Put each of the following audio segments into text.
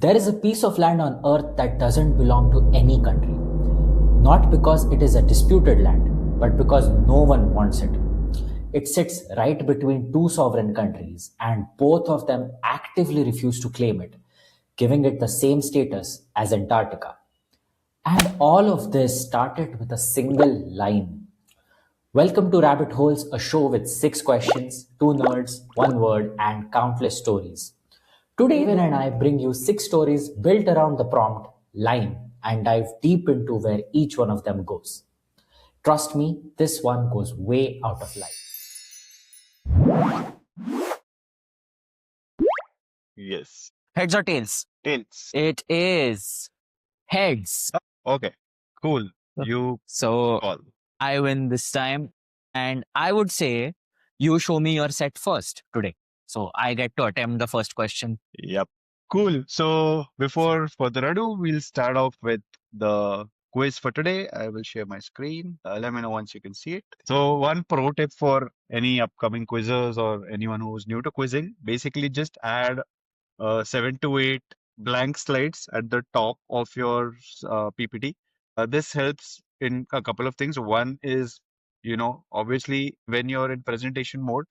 There is a piece of land on earth that doesn't belong to any country. Not because it is a disputed land, but because no one wants it. It sits right between two sovereign countries, and both of them actively refuse to claim it, giving it the same status as Antarctica. And all of this started with a single line. Welcome to Rabbitholes, a show with 6 questions, 2 nerds, 1 word, and countless stories. Today, Deven and I bring you 6 stories built around the prompt line and dive deep into where each one of them goes. Trust me, this one goes way out of line. Yes. Heads or tails? Tails. It is heads. Okay. Cool. You So call. I win this time. And I would say you show me your set first today. So I get to attempt the first question. Yep. Cool. So before further ado, we'll start off with the quiz for today. I will share my screen. Let me know once you can see it. So one pro tip for any upcoming quizzers or anyone who's new to quizzing, basically just add 7 to 8 blank slides at the top of your PPT. This helps in a couple of things. One is, obviously when you're in presentation mode,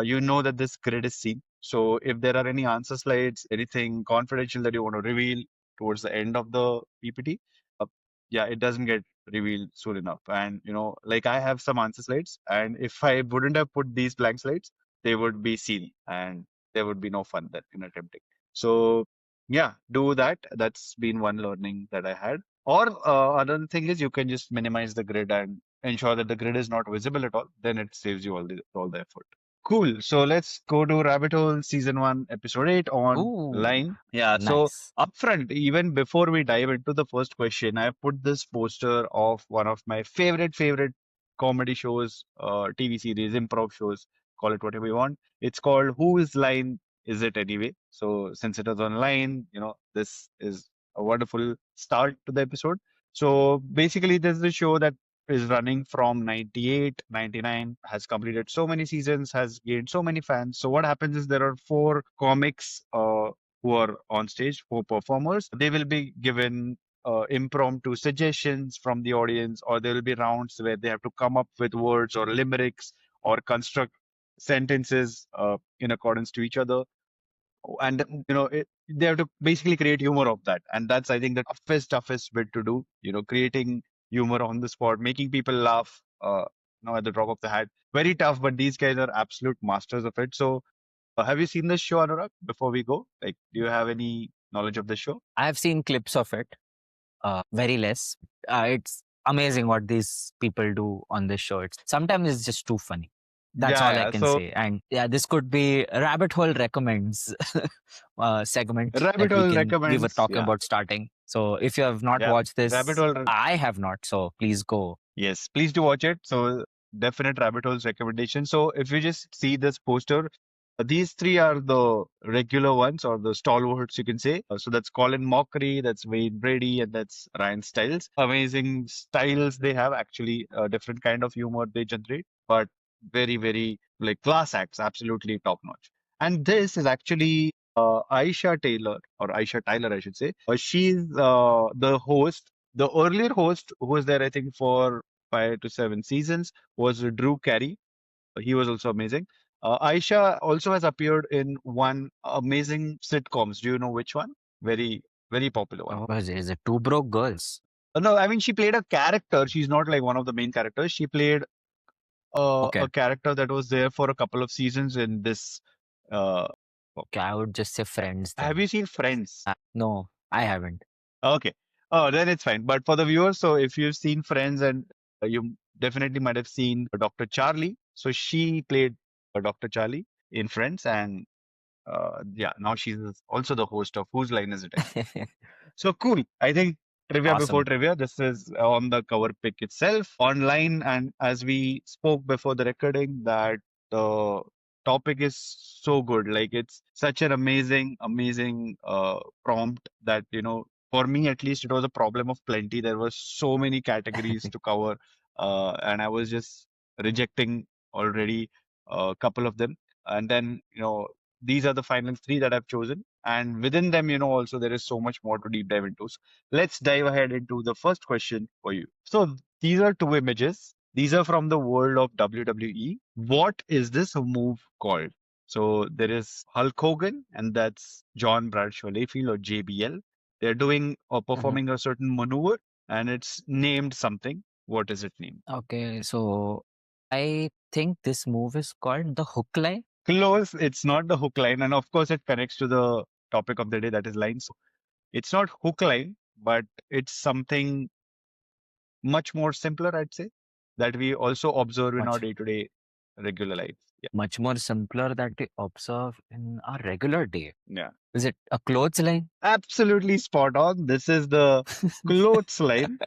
you know that this grid is seen. So if there are any answer slides, anything confidential that you want to reveal towards the end of the PPT, uh, yeah, it doesn't get revealed soon enough. And, like I have some answer slides, and if I wouldn't have put these blank slides, they would be seen and there would be no fun then in attempting. So yeah, do that. That's been one learning that I had. Or another thing is you can just minimize the grid and ensure that the grid is not visible at all. Then it saves you all the effort. Cool. So let's go to Rabbit Hole Season 1, Episode 8 on Ooh, line. Yeah. So nice. upfront, even before we dive into the first question, I put this poster of one of my favorite comedy shows, TV series, improv shows, call it whatever you want. It's called Whose Line Is It Anyway? So since it is online, this is a wonderful start to the episode. So basically, this is a show that is running from 98, 99, has completed so many seasons, has gained so many fans. So what happens is there are four comics who are on stage, four performers. They will be given impromptu suggestions from the audience, or there will be rounds where they have to come up with words or limericks or construct sentences in accordance to each other. And they have to basically create humor of that, and that's, I think, the toughest bit to do, creating humor on the spot, making people laugh at the drop of the hat. Very tough, but these guys are absolute masters of it. So have you seen this show, Anurag? Before we go, like, do you have any knowledge of the show? I have seen clips of it, very less. It's amazing what these people do on this show. Sometimes it's just too funny. That's all I Yeah, can so say. And yeah, this could be Rabbit Hole Recommends segment Rabbit that Hole we were recommends. talking Yeah, about starting. So if you have not yeah. watched Rabbit this, Hole. I have not. So please go. Yes, please do watch it. So definite Rabbit Holes recommendation. So if you just see this poster, these three are the regular ones, or the stalwarts, you can say. So that's Colin Mockery, that's Wayne Brady, and that's Ryan Stiles. Amazing styles they have, actually, a different kind of humor they generate, but very, very like class acts, absolutely top notch. And this is actually Aisha Taylor, or Aisha Tyler, I should say. She's the host. The earlier host, who was there, I think, for 5 to 7 seasons, was Drew Carey. He was also amazing. Aisha also has appeared in one amazing sitcoms. Do you know which one? Very, very popular one. Oh, is it Two Broke Girls? No, I mean, she played a character. She's not like one of the main characters. She played Okay. a character that was there for a couple of seasons in this. Uh, Okay, I would just say Friends have then. you seen Friends? No, I haven't. Okay. Oh, then it's fine. But for the viewers, so if you've seen Friends, and you definitely might have seen Dr. Charlie. So she played Dr. Charlie in Friends, and yeah, now she's also the host of Whose Line Is It Anyway? So cool. I think trivia before Awesome. trivia. This is on the cover pic itself online, and as we spoke before the recording, that the topic is so good. Like, it's such an amazing prompt that, for me at least, it was a problem of plenty. There were so many categories to cover, and I was just rejecting already a couple of them, and then these are the final three that I've chosen. And within them, also there is so much more to deep dive into. So let's dive ahead into the first question for you. So these are two images. These are from the world of WWE. What is this move called? So there is Hulk Hogan, and that's John Bradshaw Layfield or JBL. They're doing or Mhm. performing a certain maneuver, and it's named something. What is it named? Okay, so I think this move is called the hook line. Close. It's not the hook line, and of course, it connects to the topic of the day, that is line. So it's not hook line, but it's something much more simpler, I'd say, that we also observe in our Much day-to-day regular life. Yeah. much more simpler that we observe in our regular day. Yeah. Is it a clothesline? Absolutely spot on. This is the clothesline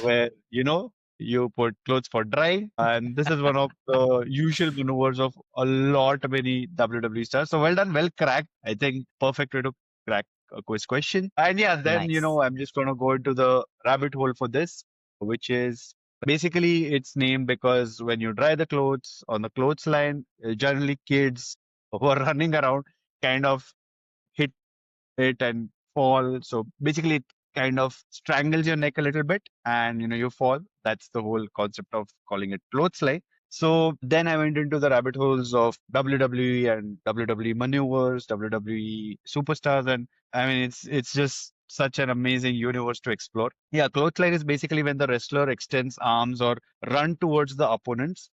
where, you put clothes for dry. And this is one of the usual maneuvers of a lot many WWE stars. So well done, well cracked. I think perfect way to crack a quiz question. And yeah, then, Nice. I'm just going to go into the rabbit hole for this, which is basically it's named because when you dry the clothes on the clothesline, generally kids who are running around kind of hit it and fall. So basically, it kind of strangles your neck a little bit, and you fall. That's the whole concept of calling it clothesline. So then I went into the rabbit holes of WWE and WWE maneuvers, WWE superstars, and I mean it's just such an amazing universe to explore. Yeah, clothesline is basically when the wrestler extends arms or run towards the opponents,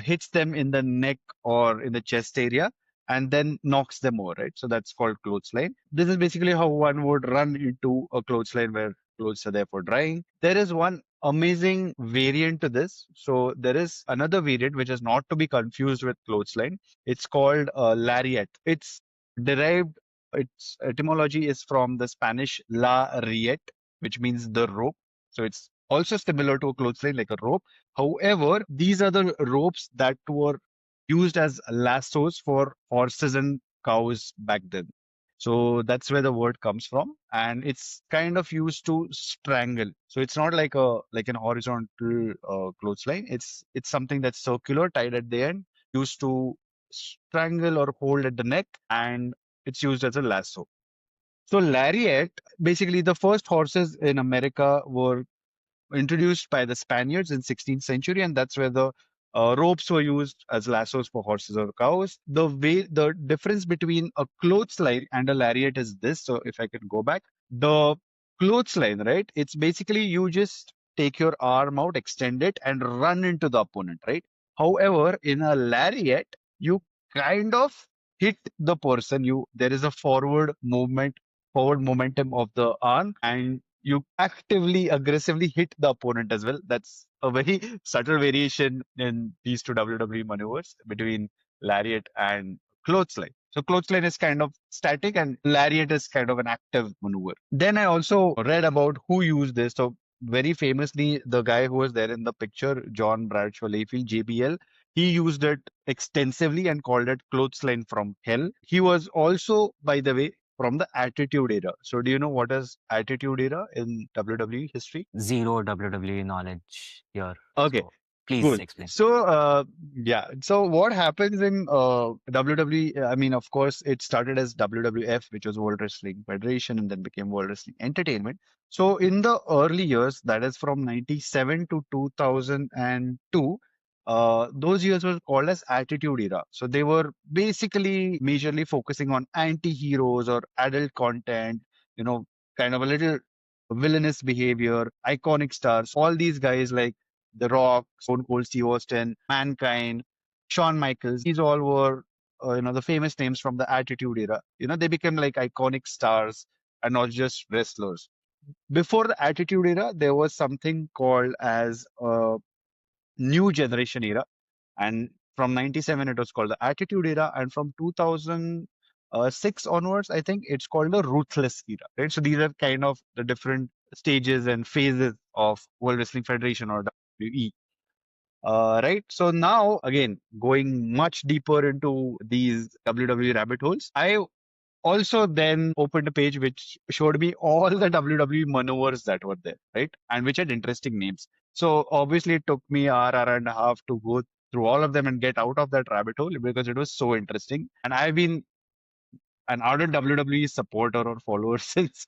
hits them in the neck or in the chest area, and then knocks them over, right? So that's called clothesline. This is basically how one would run into a clothesline where clothes are there for drying. There is one amazing variant to this. So there is another variant which is not to be confused with clothesline. It's called Lariat. It's derived, its etymology is from the Spanish la riet, which means the rope. So it's also similar to a clothesline, like a rope. However, these are the ropes that were used as lassos for horses and cows back then. So that's where the word comes from, and it's kind of used to strangle. So it's not like an horizontal clothesline. It's something that's circular, tied at the end, used to strangle or hold at the neck, and it's used as a lasso. So lariat, basically, the first horses in America were introduced by the Spaniards in 16th century, and that's where the ropes were used as lassos for horses or cows. The difference between a clothesline and a lariat is this. So if I can go back, the clothesline, right? It's basically you just take your arm out, extend it, and run into the opponent, right? However, in a lariat, you kind of hit the person. There is a forward momentum of the arm, and you actively, aggressively hit the opponent as well. That's a very subtle variation in these two WWE maneuvers between lariat and clothesline. So clothesline is kind of static and lariat is kind of an active maneuver. Then I also read about who used this. So very famously, the guy who was there in the picture, John Bradshaw Layfield, JBL, he used it extensively and called it clothesline from hell. He was also, by the way, from the Attitude Era. So do you know what is Attitude Era in WWE history? Zero WWE knowledge here. Okay, So please cool. explain. So yeah, so what happens in WWE? I mean, of course, it started as WWF, which was World Wrestling Federation, and then became World Wrestling Entertainment. So in the early years, that is from 97 to 2002, those years were called as Attitude Era. So they were basically majorly focusing on anti-heroes or adult content, you know, kind of a little villainous behavior, iconic stars. All these guys like The Rock, Stone Cold Steve Austin, Mankind, Shawn Michaels, these all were, the famous names from the Attitude Era. They became like iconic stars and not just wrestlers. Before the Attitude Era, there was something called as New Generation Era. And from 97, it was called the Attitude Era. And from 2006 onwards, I think it's called the Ruthless Era. Right. So these are kind of the different stages and phases of World Wrestling Federation or WWE. Right. So now, again, going much deeper into these WWE rabbit holes, I also then opened a page which showed me all the WWE maneuvers that were there, right? And which had interesting names. So obviously it took me hour and a half to go through all of them and get out of that rabbit hole because it was so interesting. And I've been an ardent WWE supporter or follower since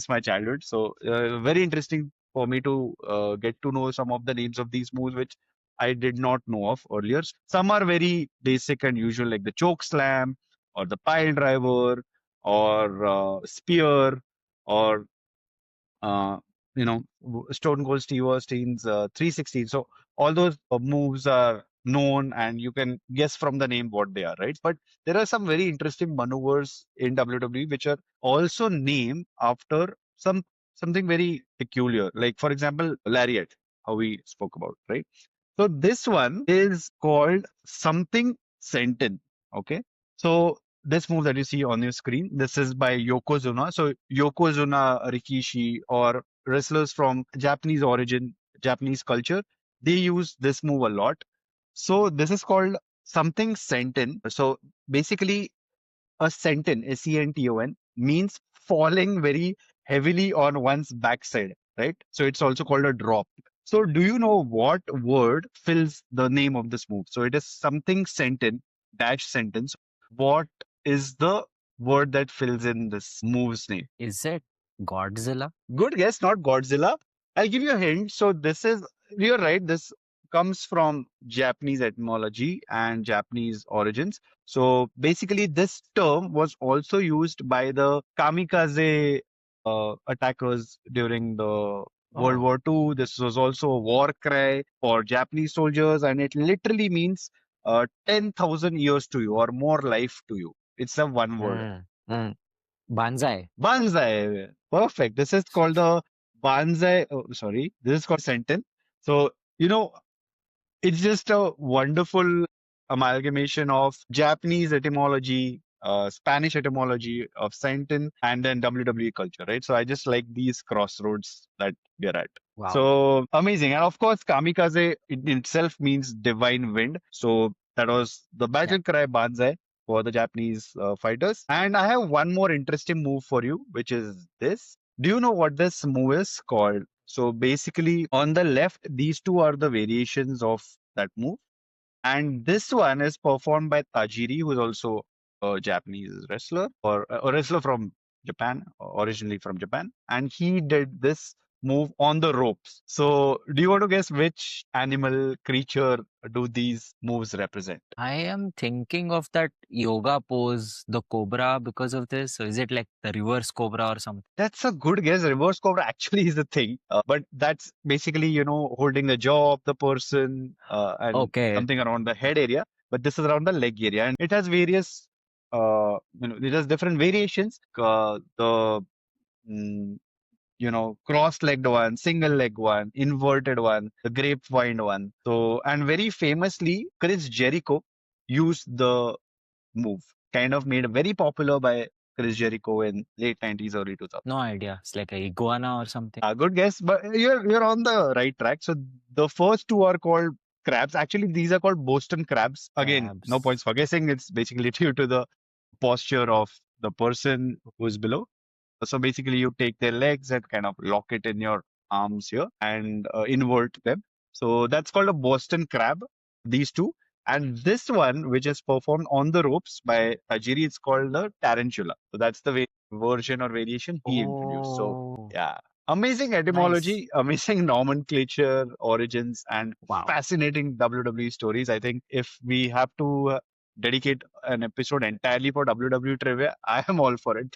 my childhood. So very interesting for me to get to know some of the names of these moves, which I did not know of earlier. Some are very basic and usual, like the choke slam or the pile driver or spear or uh, Stone Cold Steve Austin's 316. So all those moves are known, and you can guess from the name what they are, right? But there are some very interesting maneuvers in WWE which are also named after something very peculiar. Like for example, Lariat, how we spoke about, right? So this one is called something Senton. Okay. So this move that you see on your screen, this is by Yokozuna. So Yokozuna, Rikishi, or wrestlers from Japanese origin, Japanese culture, they use this move a lot. So this is called something Senton. So basically, a senton, Senton, means falling very heavily on one's backside, right? So it's also called a drop. So do you know what word fills the name of this move? So it is something senton dash sentence. What is the word that fills in this move's name? Is it Godzilla? Good guess, not Godzilla. I'll give you a hint. So this is, you're right, this comes from Japanese etymology and Japanese origins. So basically, this term was also used by the kamikaze attackers during the World Oh, War II. This was also a war cry for Japanese soldiers, and it literally means 10,000 years to you or more life to you. It's a one word. mm, mm. Banzai. Banzai. Perfect. This is called the Banzai. Oh, sorry. This is called sentence. So, it's just a wonderful amalgamation of Japanese etymology, Spanish etymology of Senten, and then WWE culture, right? So I just like these crossroads that we're at. Wow. So amazing. And of course, kamikaze in itself means divine wind. So that was the Yeah. battle cry Banzai for the Japanese fighters. And I have one more interesting move for you, which is this. Do you know what this move is called? So basically, on the left, these two are the variations of that move. And this one is performed by Tajiri, who is also a Japanese wrestler or a wrestler from Japan, originally from Japan. And he did this move on the ropes. So, do you want to guess which animal, creature do these moves represent? I am thinking of that yoga pose, the cobra, because of this. So is it like the reverse cobra or something? That's a good guess. Reverse cobra actually is a thing, but that's basically, holding the jaw of the person and Okay. something around the head area. But this is around the leg area, and it has various, it has different variations. Mm, cross-legged one, single-leg one, inverted one, the grapevine one. So, and very famously, Chris Jericho used the move, kind of made very popular by Chris Jericho in late 90s, early 2000s. No idea. It's like a iguana or something. Good guess, but you're on the right track. So the first two are called crabs. Actually, these are called Boston crabs. Again, no points Crabs. for guessing. It's basically due to the posture of the person who's below. So basically, you take their legs and kind of lock it in your arms here and invert them. So that's called a Boston crab, these two. And this one, which is performed on the ropes by Tajiri, it's called the tarantula. So that's the version or variation he introduced. So Oh, yeah, amazing nice. etymology, amazing nomenclature, origins, and Wow. fascinating WWE stories. I think if we have to dedicate an episode entirely for WWE trivia, I am all for it.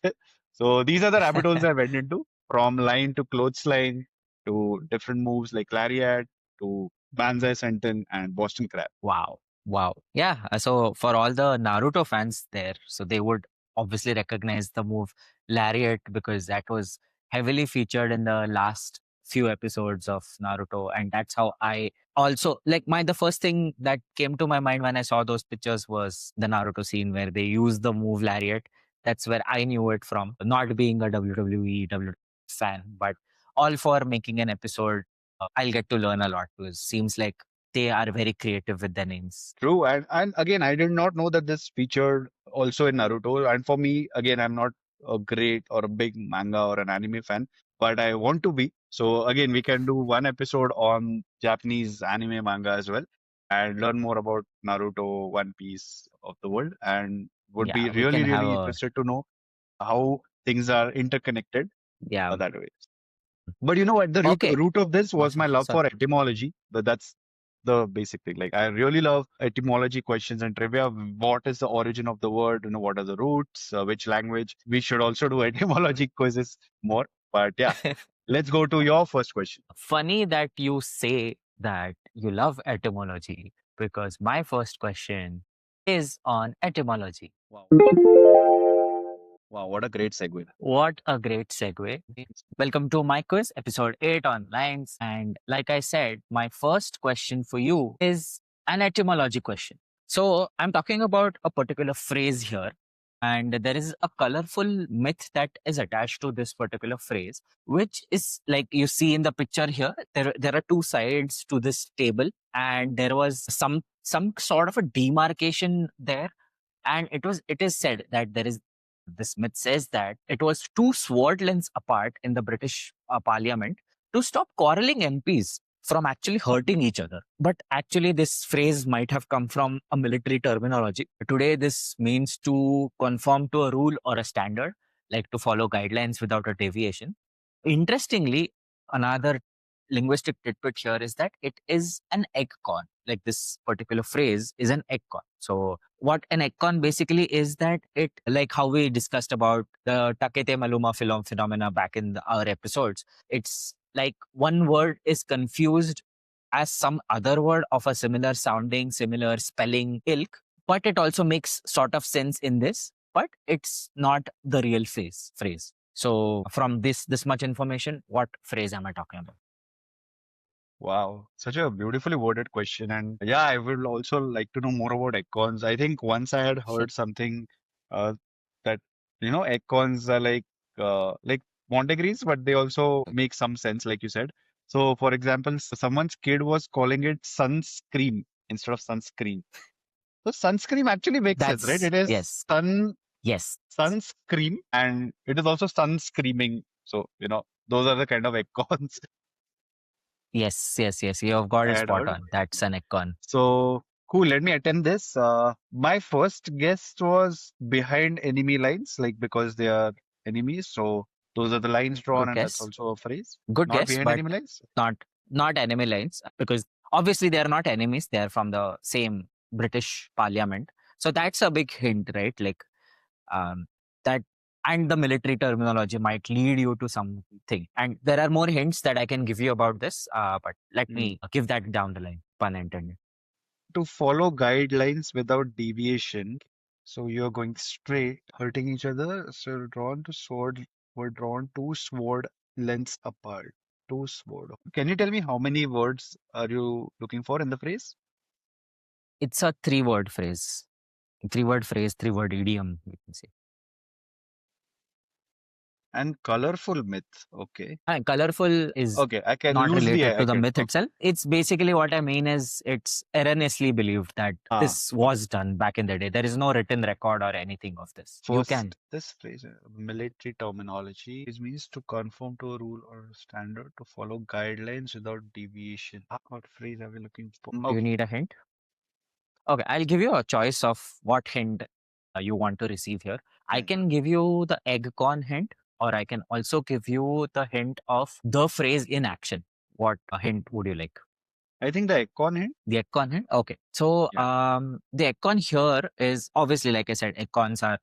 So these are the rabbit holes I went into, from line to clothesline to different moves like Lariat to Banzai Senton and Boston Crab. Wow. Wow. Yeah. So for all the Naruto fans there, so they would obviously recognize the move Lariat because that was heavily featured in the last few episodes of Naruto. And that's how I also like the first thing that came to my mind when I saw those pictures was the Naruto scene where they used the move Lariat. That's where I knew it from, not being a WWE fan, but all for making an episode. I'll get to learn a lot because seems like they are very creative with their names. True, and again, I did not know that this featured also in Naruto. And for me, again, I'm not a great or a big manga or an anime fan, but I want to be. So again, we can do one episode on Japanese anime manga as well, and learn more about Naruto, One Piece of the world, and Would be Yeah, we really, can have really a interested to know how things are interconnected yeah. that way. But you know what? The Okay, root of this was awesome. my love So for etymology. But that's the basic thing. Like I really love etymology questions and trivia. What is the origin of the word? You know, what are the roots? Which language? We should also do etymology quizzes more. But yeah, let's go to your first question. funny that you say that you love etymology because my first question is on etymology. Wow. Wow, what a great segue. What a great segue. Welcome to my quiz, episode 8 on lines. And like I said, my first question for you is an etymology question. So I'm talking about a particular phrase here. And there is a colorful myth that is attached to this particular phrase, which is like you see in the picture here. There are two sides to this table, and there was some sort of a demarcation there, and it is said that there is this myth says that it was two sword lengths apart in the British parliament to stop quarreling MPs from actually hurting each other. But actually, this phrase might have come from a military terminology. Today, this means to conform to a rule or a standard, like to follow guidelines without a deviation. Interestingly, another linguistic tidbit here is that it is an egg con. Like this particular phrase is an egg con. So what an egg con basically is that it, like how we discussed about the Takete Maluma film phenomena back in our episodes, it's like one word is confused as some other word of a similar sounding, similar spelling ilk, but it also makes sort of sense in this, but it's not the real phrase. So from this much information, what phrase am I talking about? Wow, such a beautifully worded question. And yeah, I would also like to know more about econs. I think once I had heard something uh, that, you know, econs are like Montegrees, but they also make some sense, like you said. So, for example, someone's kid was calling it sunscreen instead of sunscreen. So, sunscreen actually makes sense, right? That's It is yes, yes, sunscreen and it is also sun screaming. So, you know, those are the kind of econs yes. You have got I it had spot heard. on. That's an icon. So cool. Let me attempt this. My first guess was behind enemy lines, like because they are enemies. So those are the lines drawn, Good and that's guess. also a phrase. Good Not guess, behind but enemy lines. not not enemy lines because obviously they are not enemies. They are from the same British Parliament. So that's a big hint, right? Like um, that, and the military terminology might lead you to something. And there are more hints that I can give you about this, but let Hmm. me give that down the line. Pun intended. To follow guidelines without deviation. So you're going straight, hurting each other. So drawn to sword were drawn two sword lengths apart. Two sword. Can you tell me how many words are you looking for in the phrase? It's a three-word phrase. Three-word phrase, three-word idiom, we can say. And colorful myth. Okay. Colorful is Okay, I can not loosely related I to the can. myth Okay. itself. It's basically what I mean is it's erroneously believed that this Okay. was done back in the day. There is no written record or anything of this. You can. First, this phrase, military terminology, it means to conform to a rule or a standard, to follow guidelines without deviation. What phrase are we looking for? Do you Okay. need a hint? Okay, I'll give you a choice of what hint you want to receive here. I Yeah. can give you the egg con hint, or I can also give you the hint of the phrase in action. What hint would you like? I think the econ hint. The econ hint? Okay. So Yeah. the econ here is obviously, like I said, econs are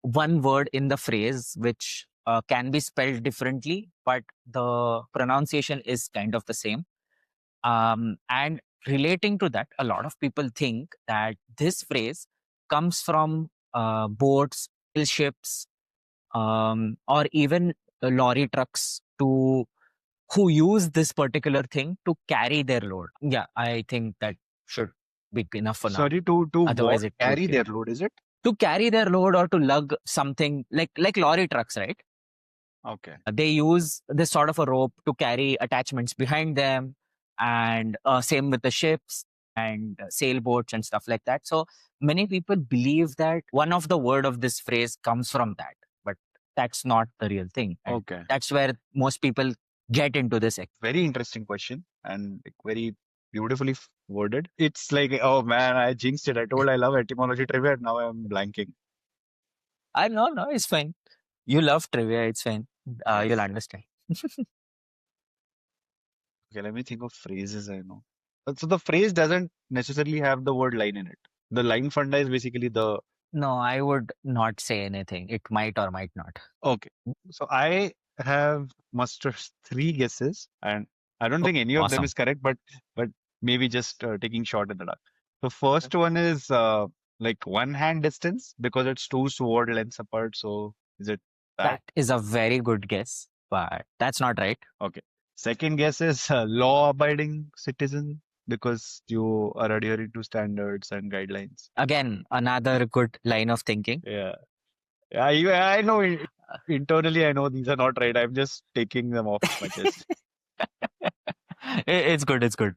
one word in the phrase which can be spelled differently, but the pronunciation is kind of the same. And relating to that, a lot of people think that this phrase comes from boats, ships, or even lorry trucks to who use this particular thing to carry their load. Yeah, I think that should be enough for now. Sorry, to what? Otherwise, it would Carry get their load, is it? to carry their load or to lug something like lorry trucks, right? Okay. They use this sort of a rope to carry attachments behind them, and same with the ships and sailboats and stuff like that. So many people believe that one of the word of this phrase comes from that, but that's not the real thing, and Okay. that's where most people get into this. Very interesting question and like, very beautifully worded. It's like, oh man, I jinxed it. I told I love etymology trivia. Now I'm blanking. No, it's fine. You love trivia, it's fine. You'll Yes. understand. Okay, let me think of phrases I know. So the phrase doesn't necessarily have the word line in it. The line funda is basically the No, I would not say anything. It might or might not. okay. So I have mustered three guesses, and I don't Oh, think any of them awesome. is correct, but maybe just taking shot in the dark. The first one is like one hand distance because it's two sword lengths apart. So is it that? That is a very good guess, but that's not right. Okay. Second guess is law-abiding citizen because you are adhering to standards and guidelines. Again, another good line of thinking. Yeah. I know internally I know these are not right. I'm just taking them off my chest. It's good, it's good.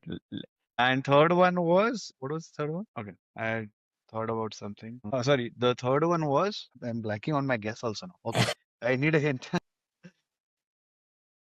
And third one was what was the third one? Okay. I thought about something. Oh, sorry. The third one was I'm blanking on my guess also now. Okay. I need a hint.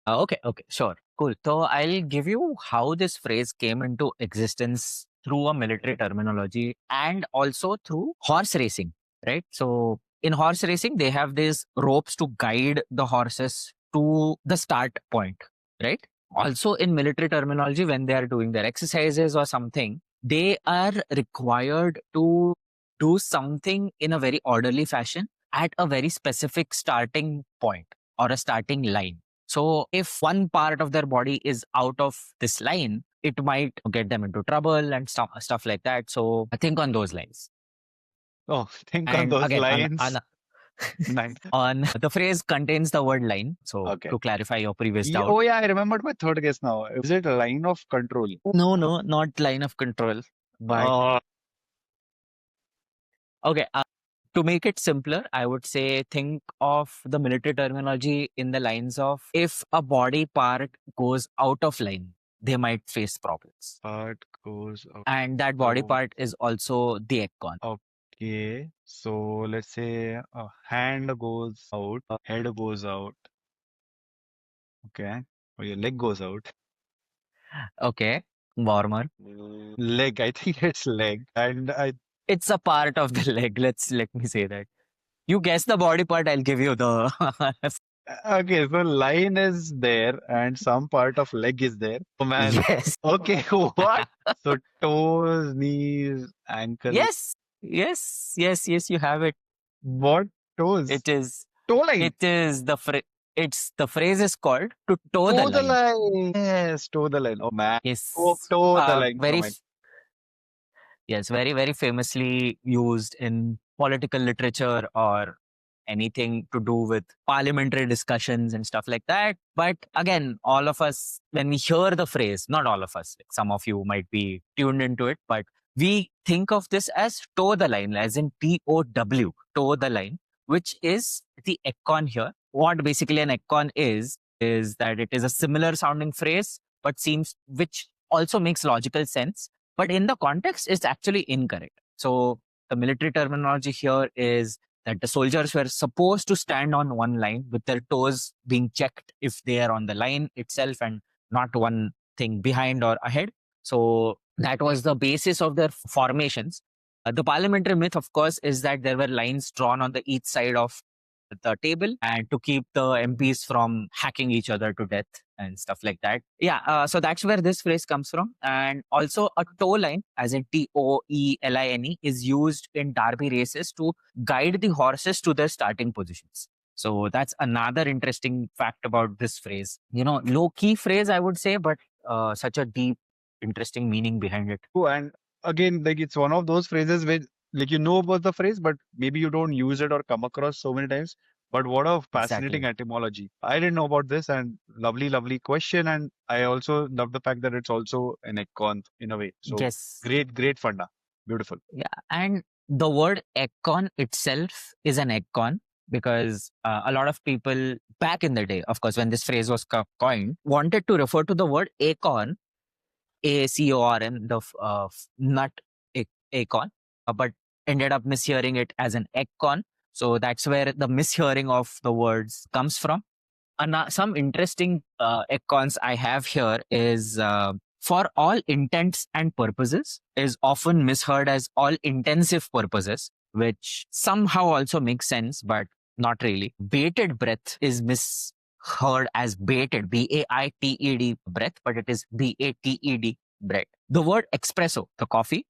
Okay, sure. Cool. So I'll give you how this phrase came into existence through a military terminology and also through horse racing, right? So in horse racing, they have these ropes to guide the horses to the start point, right? Also in military terminology, when they are doing their exercises or something, they are required to do something in a very orderly fashion at a very specific starting point or a starting line. So if one part of their body is out of this line, it might get them into trouble and stuff like that. So I think on those lines. Oh, think on And those again, lines. Nice. on the phrase contains the word line. So Okay. to clarify your previous doubt. Oh yeah, I remembered my third guess now. Is it a line of control? No, not line of control. But Oh, okay, to make it simpler, I would say think of the military terminology in the lines of if a body part goes out of line, they might face problems. part goes out. And that body So, part is also the econ. okay. So let's say a hand goes out, a head goes out. Okay. Or your leg goes out. Okay, warmer. Leg, I think it's leg. And I It's a part of the leg. Let me say that. You guess the body part, I'll give you the okay, so line is there and some part of leg is there. Oh man. yes. Okay, what? So toes, knees, ankle. Yes, you have it. What toes? It is Toe line. it is the it's the phrase is called to toe the Toe the line. line. Yes, toe the line. Oh man. Yes. Toe the line. Very Never mind. yes, very famously used in political literature or anything to do with parliamentary discussions and stuff like that. But again, all of us, when we hear the phrase, not all of us, like some of you might be tuned into it, but we think of this as toe the line, as in TOW, toe the line, which is the econ here. What basically an econ is that it is a similar sounding phrase, but which also makes logical sense. But in the context, it's actually incorrect. So the military terminology here is that the soldiers were supposed to stand on one line with their toes being checked if they are on the line itself and not one thing behind or ahead. So that was the basis of their formations. The parliamentary myth, of course, is that there were lines drawn on the each side of the table and to keep the MPs from hacking each other to death and stuff like that. Yeah, so that's where this phrase comes from. And also a toe line, as in TOELINE, is used in derby races to guide the horses to their starting positions. So that's another interesting fact about this phrase. Low key phrase, I would say, but such a deep, interesting meaning behind it. Oh, and again, like it's one of those phrases where like you know about the phrase, but maybe you don't use it or come across so many times. But what a fascinating Exactly. etymology. I didn't know about this and lovely question. And I also love the fact that it's also an econ in a way. So Yes. great funda. Beautiful. Yeah. And the word econ itself is an econ because a lot of people back in the day, of course, when this phrase was coined, wanted to refer to the word acon, ACORN, the nut acon, but ended up mishearing it as an econ. So that's where the mishearing of the words comes from. Some interesting econs I have here is for all intents and purposes is often misheard as all intensive purposes, which somehow also makes sense, but not really. Bated breath is misheard as baited, Baited breath, but it is Bated breath. The word espresso, the coffee,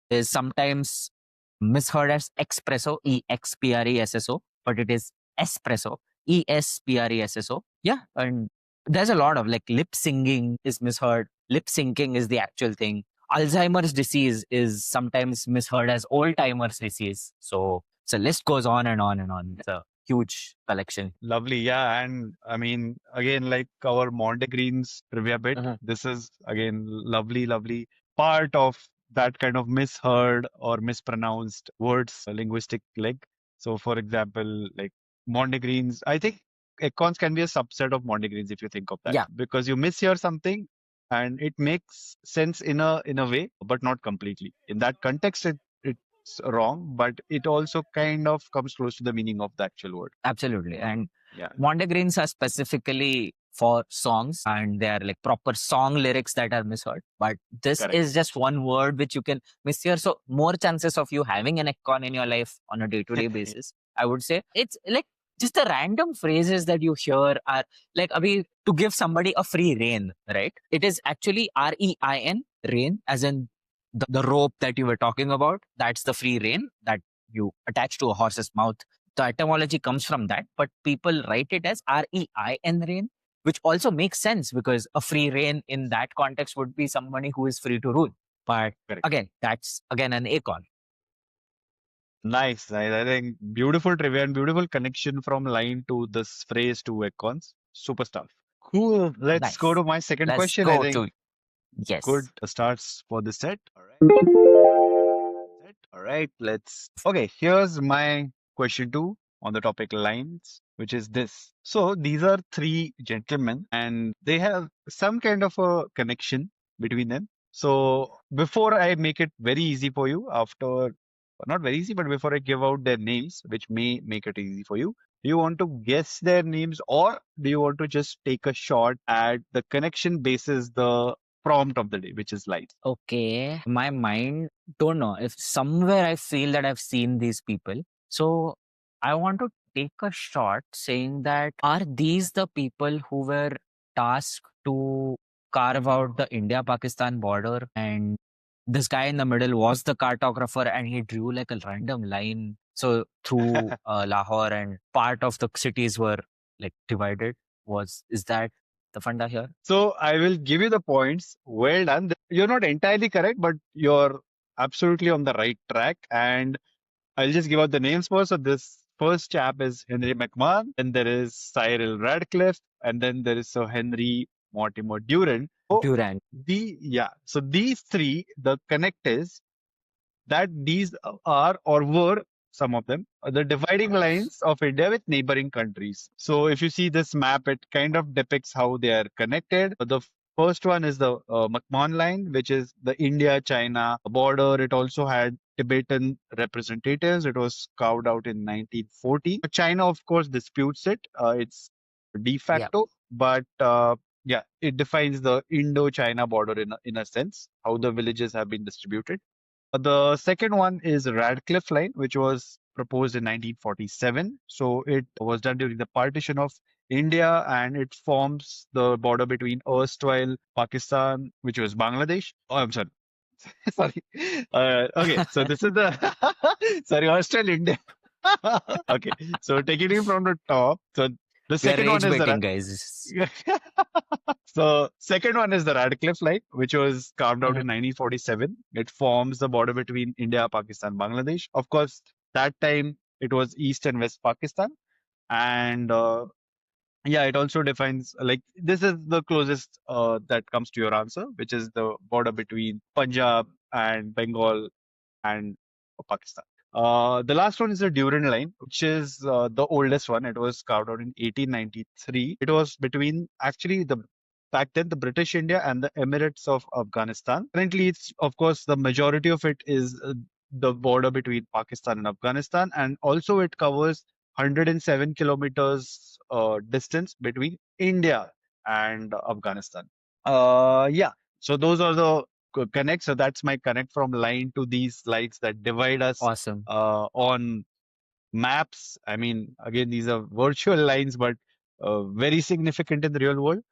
is sometimes misheard as espresso, Expresso, but it is espresso, Espresso. Yeah, and there's a lot of like lip singing is misheard. Lip syncing is the actual thing. Alzheimer's disease is sometimes misheard as old timers disease. So the list goes on and on and on. It's a huge collection. Lovely, yeah. And I mean, again, like our Montegreen's trivia bit, Mhm. this is again lovely, lovely part of that kind of misheard or mispronounced words, linguistic leg. So, for example, like Montegreens, I think econs can be a subset of Montegreens if you think of that, Yeah, because you mishear something and it makes sense in a way, but not completely. In that context, it's wrong, but it also kind of comes close to the meaning of the actual word. absolutely. And Yeah. Montegreens are specifically for songs and they are like proper song lyrics that are misheard. But this Correct. is just one word which you can mishear. So more chances of you having an icon in your life on a day-to-day basis. I would say it's like just the random phrases that you hear are like Abhi, to give somebody a free rein, right? It is actually REIN, rein, as in the rope that you were talking about. That's the free rein that you attach to a horse's mouth. The etymology comes from that, but people write it as REIN reign, which also makes sense because a free reign in that context would be somebody who is free to rule. But Correct. again, that's again an icon. Nice. I think beautiful trivia and beautiful connection from line to this phrase to icons. Super stuff. Cool. Let's go Nice. to my second Let's question. I go think to good yes. starts for the set. All right. All right. Let's. Okay. Here's my question two on the topic lines, which is this. So these are three gentlemen and they have some kind of a connection between them. So before I make it very easy for you, after not very easy, but before I give out their names, which may make it easy for you, do you want to guess their names or do you want to just take a shot at the connection basis the prompt of the day, which is light? Okay. My mind don't know if somewhere I feel that I've seen these people. So I want to take a shot saying that are these the people who were tasked to carve out the India-Pakistan border and this guy in the middle was the cartographer and he drew like a random line. So through Lahore and part of the cities were like divided. Is that the funda here? So I will give you the points. Well done. You're not entirely correct, but you're absolutely on the right track. And I'll just give out the names first. So this first chap is Henry McMahon, then there is Cyril Radcliffe, and then there is Sir Henry Mortimer Durand. So Durand. so these three, the connect is that these are or were some of them the dividing lines of India with neighboring countries. So if you see this map, it kind of depicts how they are connected. The first one is the McMahon line, which is the India-China border. It also had Tibetan representatives. It was carved out in 1940. China, of course, disputes it. It's de Yeah. facto, but yeah, it defines the Indo-China border in a sense, how the villages have been distributed. The second one is Radcliffe Line, which was proposed in 1947. So it was done during the partition of India and it forms the border between erstwhile Pakistan, which was Bangladesh. Oh, I'm sorry. Sorry. Okay, so this is the sorry, erstwhile India. Okay, so taking it from the top. So the We are second one rage is baiting, the guys. so second one is the Radcliffe Line, which was carved out Mhm. in 1947. It forms the border between India, Pakistan, Bangladesh. Of course, that time it was East and West Pakistan, and yeah, it also defines like this is the closest that comes to your answer, which is the border between Punjab and Bengal and Pakistan. The last one is the Durand Line, which is the oldest one. It was carved out in 1893. It was between actually the back then the British India and the Emirates of Afghanistan. Currently, it's of course the majority of it is the border between Pakistan and Afghanistan, and also it covers 107 kilometers distance between India and Afghanistan. Yeah. So those are the connect. So that's my connect from line to these lines that divide us Awesome. on maps. I mean, again, these are virtual lines, but very significant in the real world,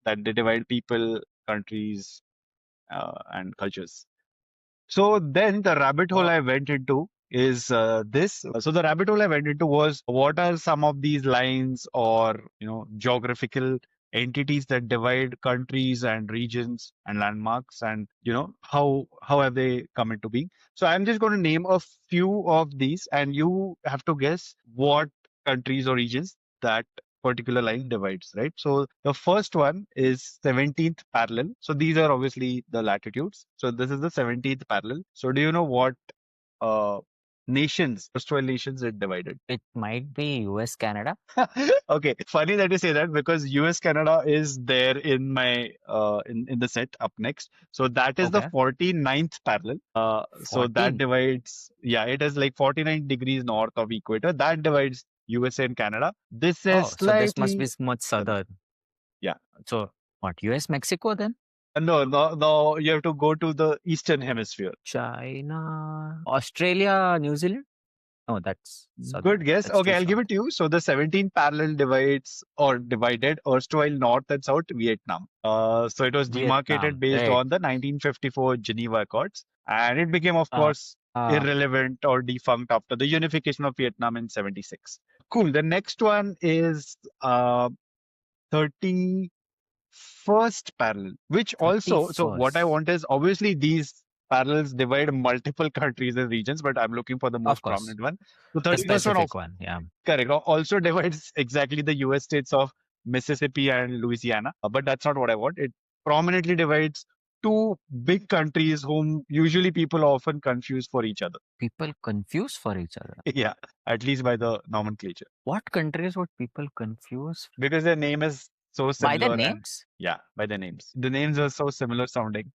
that they divide people, countries, and cultures. So then the rabbit hole Oh, I went into is this. So the rabbit hole I went into was, what are some of these lines or geographical entities that divide countries and regions and landmarks, and how have they come into being? So I'm just going to name a few of these, and you have to guess what countries or regions that particular line divides, right? So the first one is 17th parallel. So these are obviously the latitudes. So this is the 17th parallel. So do you know what uh, nations, erstwhile nations, it divided? it might be US, Canada. Okay, funny that you say that, because US Canada is there in my in the set up next. So that is the Okay. 49th parallel. So that 14. divides, yeah, it is like 49 degrees north of equator. That divides USA and Canada. This is Oh, so this must be slightly much southern. southern. Yeah. So what, US, Mexico then? No, no, no. You have to go to the Eastern Hemisphere. China, Australia, New Zealand? No, that's southern. Good guess. That's Okay, too I'll give south. it to you. So the 17th parallel divides or divided erstwhile North and South Vietnam. So it was demarcated Vietnam, based right. on the 1954 Geneva Accords, and it became, of Uh, course, irrelevant or defunct after the unification of Vietnam in 76. Cool. The next one is 30 first parallel, which also, so what I 31st. want is, obviously these parallels divide multiple countries and regions, but I'm looking for the Of most course. prominent one. The The 31st one, of specific one. Yeah. correct, also divides exactly the US states of Mississippi and Louisiana, but that's not what I want. It prominently divides two big countries whom usually people often confuse for each other. People confuse for each other. Yeah, at least by the nomenclature, What countries would people confuse because their name is so by their similar, and names? yeah, by the names. The names are so similar sounding.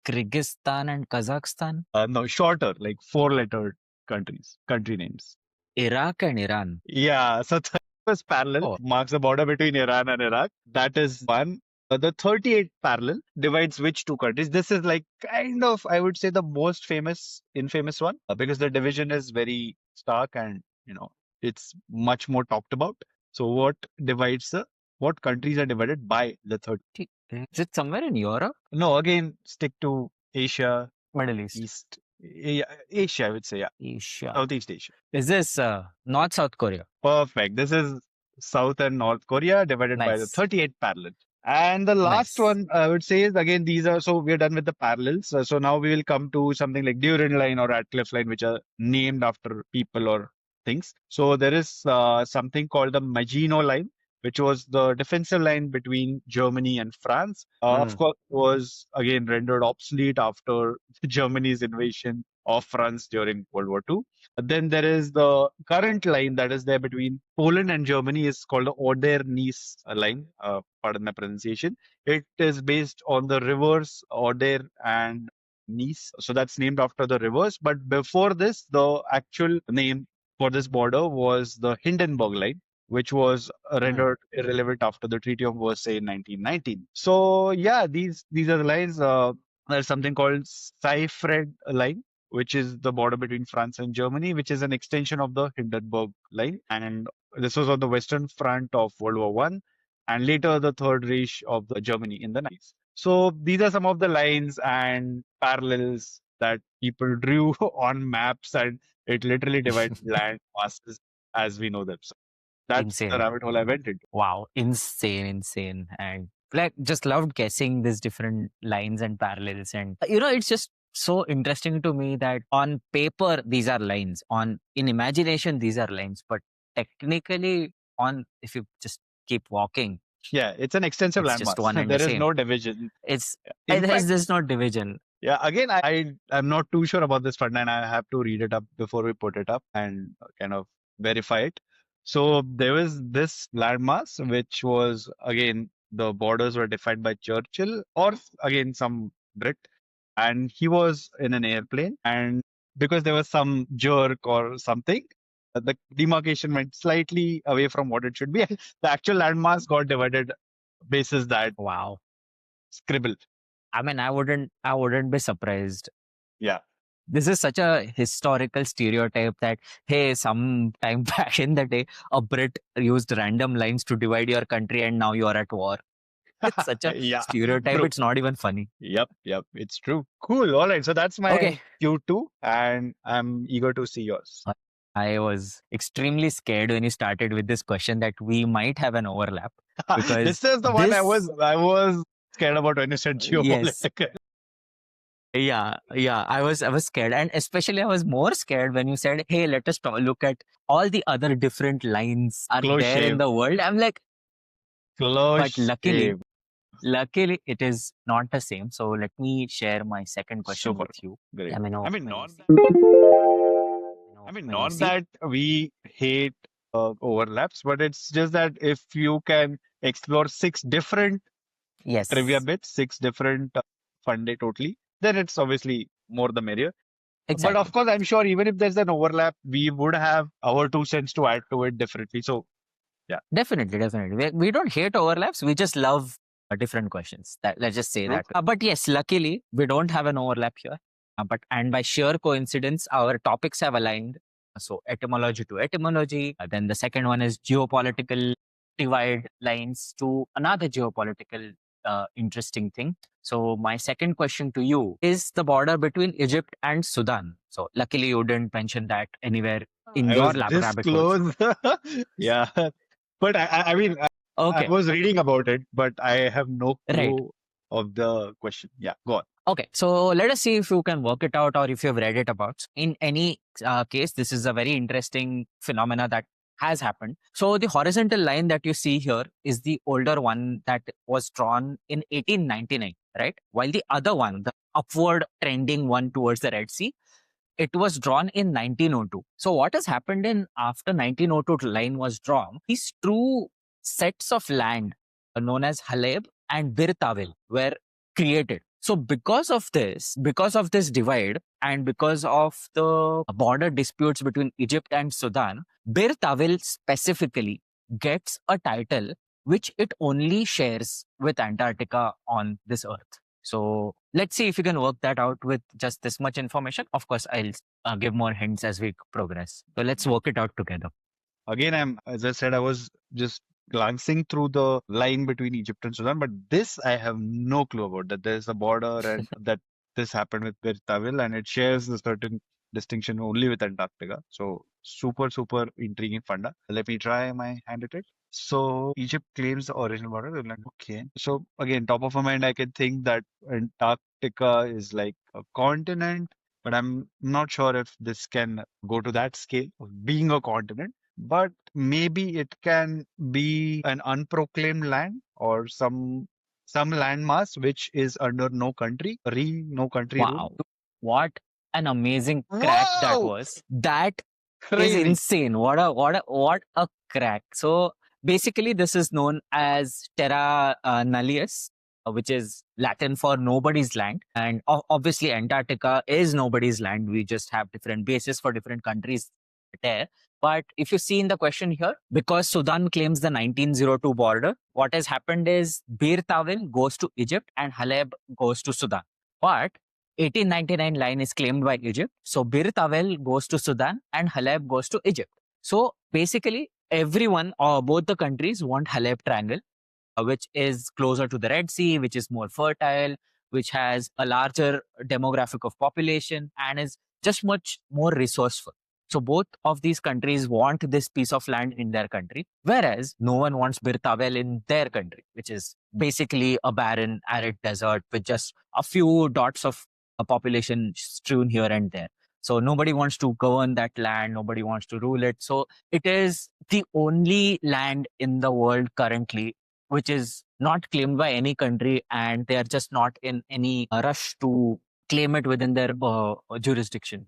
Kyrgyzstan and Kazakhstan? No, shorter, like four-letter country names. Iraq and Iran. Yeah, so 31st parallel Oh, marks the border between Iran and Iraq. That is one. The 38th parallel divides which two countries? This is like kind of, I would say, the most infamous one, because the division is very stark, and it's much more talked about. So what countries are divided by the third? is it somewhere in Europe? No, again, stick to Asia, Middle East. East, yeah, Asia, I would say, yeah. Asia. Southeast Asia. Is this North South Korea? Perfect. This is South and North Korea divided by the Nice. 38th parallel. And the last Nice. one I would say is, again, these are, so we're done with the parallels. So now we will come to something like Durin line or Radcliffe line, which are named after people or things. So there is something called the Maginot line, which was the defensive line between Germany and France. Of Mm. course, was again rendered obsolete after Germany's invasion of France during World War II. Then there is the current line that is there between Poland and Germany, is called the Oder-Neisse line. Pardon my pronunciation. It is based on the rivers Oder and Neisse. So that's named after the rivers. But before this, the actual name for this border was the Hindenburg line, which was Mm. rendered irrelevant after the Treaty of Versailles in 1919. So yeah, these are the lines. There's something called Seifried line, which is the border between France and Germany, which is an extension of the Hindenburg line. And this was on the western front of World War One, and later the Third Reich of the Germany in the 90s. So these are some of the lines and parallels that people drew on maps, and it literally divides land masses as we know them. So that's the Insane. rabbit hole I went into. Wow. Insane. And like just loved guessing these different lines and parallels. And it's just so interesting to me that on paper these are lines. In imagination these are lines. But technically if you just keep walking, Yeah, it's an extensive it's just landmass. one and the There is same. no division. It's In fact, there's no division. yeah, again, I'm not too sure about this fund, and I have to read it up before we put it up and kind of verify it. So there was this landmass, which was, again, the borders were defined by Churchill or again some Brit, and he was in an airplane, and because there was some jerk or something, the demarcation went slightly away from what it should be. The actual landmass got divided basis that Wow. scribble. I mean, I wouldn't be surprised. Yeah. This is such a historical stereotype that, hey, some time back in the day, a Brit used random lines to divide your country and now you are at war. It's such a Yeah, stereotype. true. It's not even funny. Yep, it's true. Cool. All right. So that's my Okay. Q2, and I'm eager to see yours. I was extremely scared when you started with this question that we might have an overlap because This is the one I was scared about when you said yes, geopolitical. yeah, I was scared, and especially I was more scared when you said, "Hey, let us look at all the other different lines are Close there in shave. the world." I'm like, but Close shave. luckily, it is not the same. So let me share my second question Super. with you. Great. Let me I know mean, when you not see. not that we hate overlaps, but it's just that if you can explore six different trivia Yes, bits, six different fun day totally, then it's obviously more the merrier. But of exactly. course, I'm sure even if there's an overlap, we would have our 2 cents to add to it differently. So yeah, Definitely. We don't hate overlaps. We just love different questions. That let's just say true. that. But yes, luckily we don't have an overlap here. But and by sheer coincidence, our topics have aligned. So etymology to etymology. Then the second one is geopolitical divide lines to another geopolitical interesting thing. So my second question to you is the border between Egypt and Sudan. So luckily you didn't mention that anywhere in I your was this rabbit holes. close. Yeah. But I mean, I Okay. was reading about it, but I have no Right. clue of the question. Yeah, go on. Okay. So let us see if you can work it out or if you've read it about. In any case, this is a very interesting phenomena that has happened. So the horizontal line that you see here is the older one that was drawn in 1899, right? While the other one, the upward trending one towards the Red Sea, it was drawn in 1902. So what has happened in after 1902 line was drawn, these two sets of land known as Haleb and Bir Tawil were created. So because of this divide and because of the border disputes between Egypt and Sudan, Bir Tawil specifically gets a title which it only shares with Antarctica on this earth. So let's see if you can work that out with just this much information. Of course, I'll give more hints as we progress. So let's work it out together. Again, as I said, I was just glancing through the line between Egypt and Sudan, but this I have no clue about that there's a border and that this happened with Bir Tawil and it shares a certain distinction only with Antarctica. So super intriguing funda. Let me try my hand at it. So Egypt claims the original border. They're like, okay. So again, top of my mind, I can think that Antarctica is like a continent, but I'm not sure if this can go to that scale of being a continent. But maybe it can be an unproclaimed land or some landmass which is under no country rule. Wow. What an amazing crack that Whoa! was. That is Crazy. insane. What a crack. So basically this is known as Terra Nullius, which is Latin for nobody's land. And obviously Antarctica is nobody's land. We just have different bases for different countries there. But if you see in the question here, because Sudan claims the 1902 border, what has happened is Bir Tawil goes to Egypt and Haleb goes to Sudan. But 1899 line is claimed by Egypt. So Bir Tawil goes to Sudan and Haleb goes to Egypt. So basically, everyone or both the countries want Haleb Triangle, which is closer to the Red Sea, which is more fertile, which has a larger demographic of population and is just much more resourceful. So both of these countries want this piece of land in their country, whereas no one wants Bir Tawil in their country, which is basically a barren, arid desert with just a few dots of a population strewn here and there. So nobody wants to govern that land, nobody wants to rule it. So it is the only land in the world currently which is not claimed by any country, and they are just not in any rush to claim it within their jurisdiction.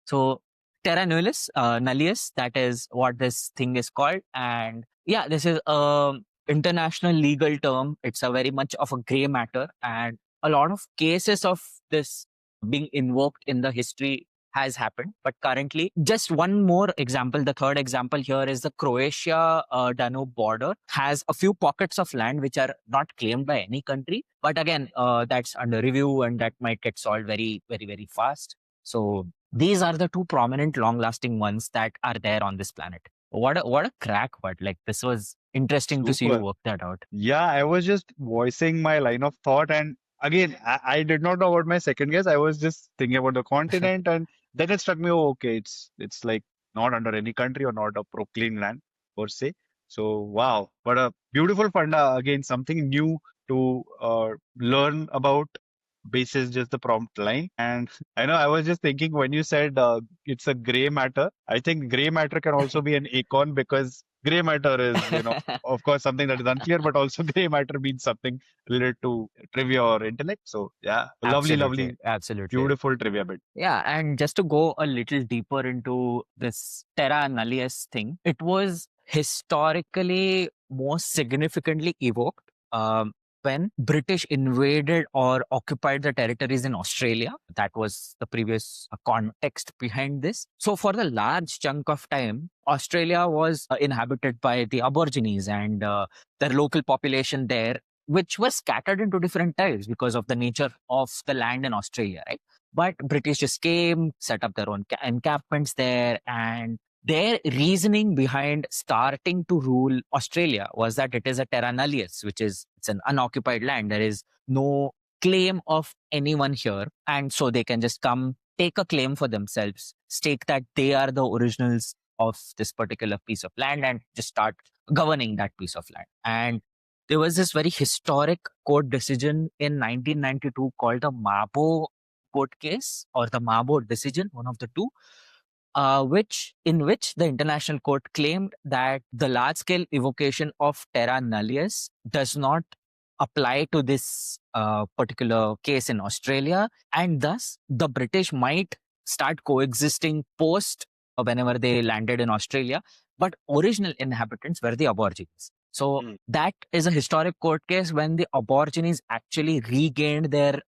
So Terra Nullius, Nullius, that is what this thing is called. And yeah, this is a international legal term. It's a very much of a gray matter, and a lot of cases of this being invoked in the history has happened. But currently, just one more example. The third example here is the Croatia Danube border has a few pockets of land which are not claimed by any country. But again, that's under review and that might get solved very, very, very fast. So these are the two prominent, long-lasting ones that are there on this planet. What a crack, but like this was interesting to see you Super. work that out. Yeah, I was just voicing my line of thought, and again, I did not know about my second guess. I was just thinking about the continent, and then it struck me, oh, okay, it's like not under any country or not a proclaimed land per se. So wow, what a beautiful funda. Again, something new to learn about basis just the prompt line. And I know I was just thinking when you said it's a gray matter, I think gray matter can also be an icon because gray matter is, of course, something that is unclear, but also gray matter means something related to trivia or intellect. So yeah, lovely, Absolutely, lovely, absolutely. beautiful trivia bit. Yeah, and just to go a little deeper into this Terra Nullius thing, it was historically most significantly evoked when British invaded or occupied the territories in Australia. That was the previous context behind this. So for the large chunk of time, Australia was inhabited by the Aborigines and their local population there, which was scattered into different types because of the nature of the land in Australia, right? But British just came, set up their own encampments there, and their reasoning behind starting to rule Australia was that it is a terra nullius, which is it's an unoccupied land. There is no claim of anyone here, and so they can just come take a claim for themselves, stake that they are the originals of this particular piece of land, and just start governing that piece of land. And there was this very historic court decision in 1992 called the Mabo court case or the Mabo decision, one of the two, in which the international court claimed that the large-scale evocation of terra nullius does not apply to this particular case in Australia, and thus the British might start coexisting post whenever they landed in Australia, but original inhabitants were the Aborigines. So that is a historic court case when the Aborigines actually regained their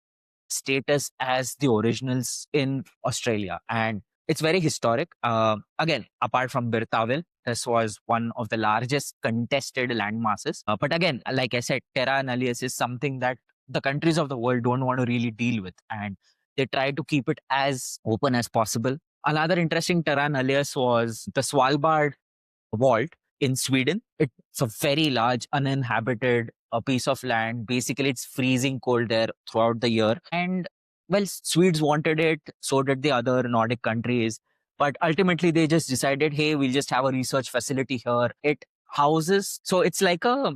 status as the originals in Australia. And it's very historic. Again, apart from Bir Tawil, this was one of the largest contested land masses. But again, like I said, Terra Nullius is something that the countries of the world don't want to really deal with. And they try to keep it as open as possible. Another interesting Terra Nullius was the Svalbard vault in Sweden. It's a very large uninhabited piece of land. Basically, it's freezing cold there throughout the year. And well, Swedes wanted it, so did the other Nordic countries. But ultimately, they just decided, hey, we'll just have a research facility here. It houses, so it's like a,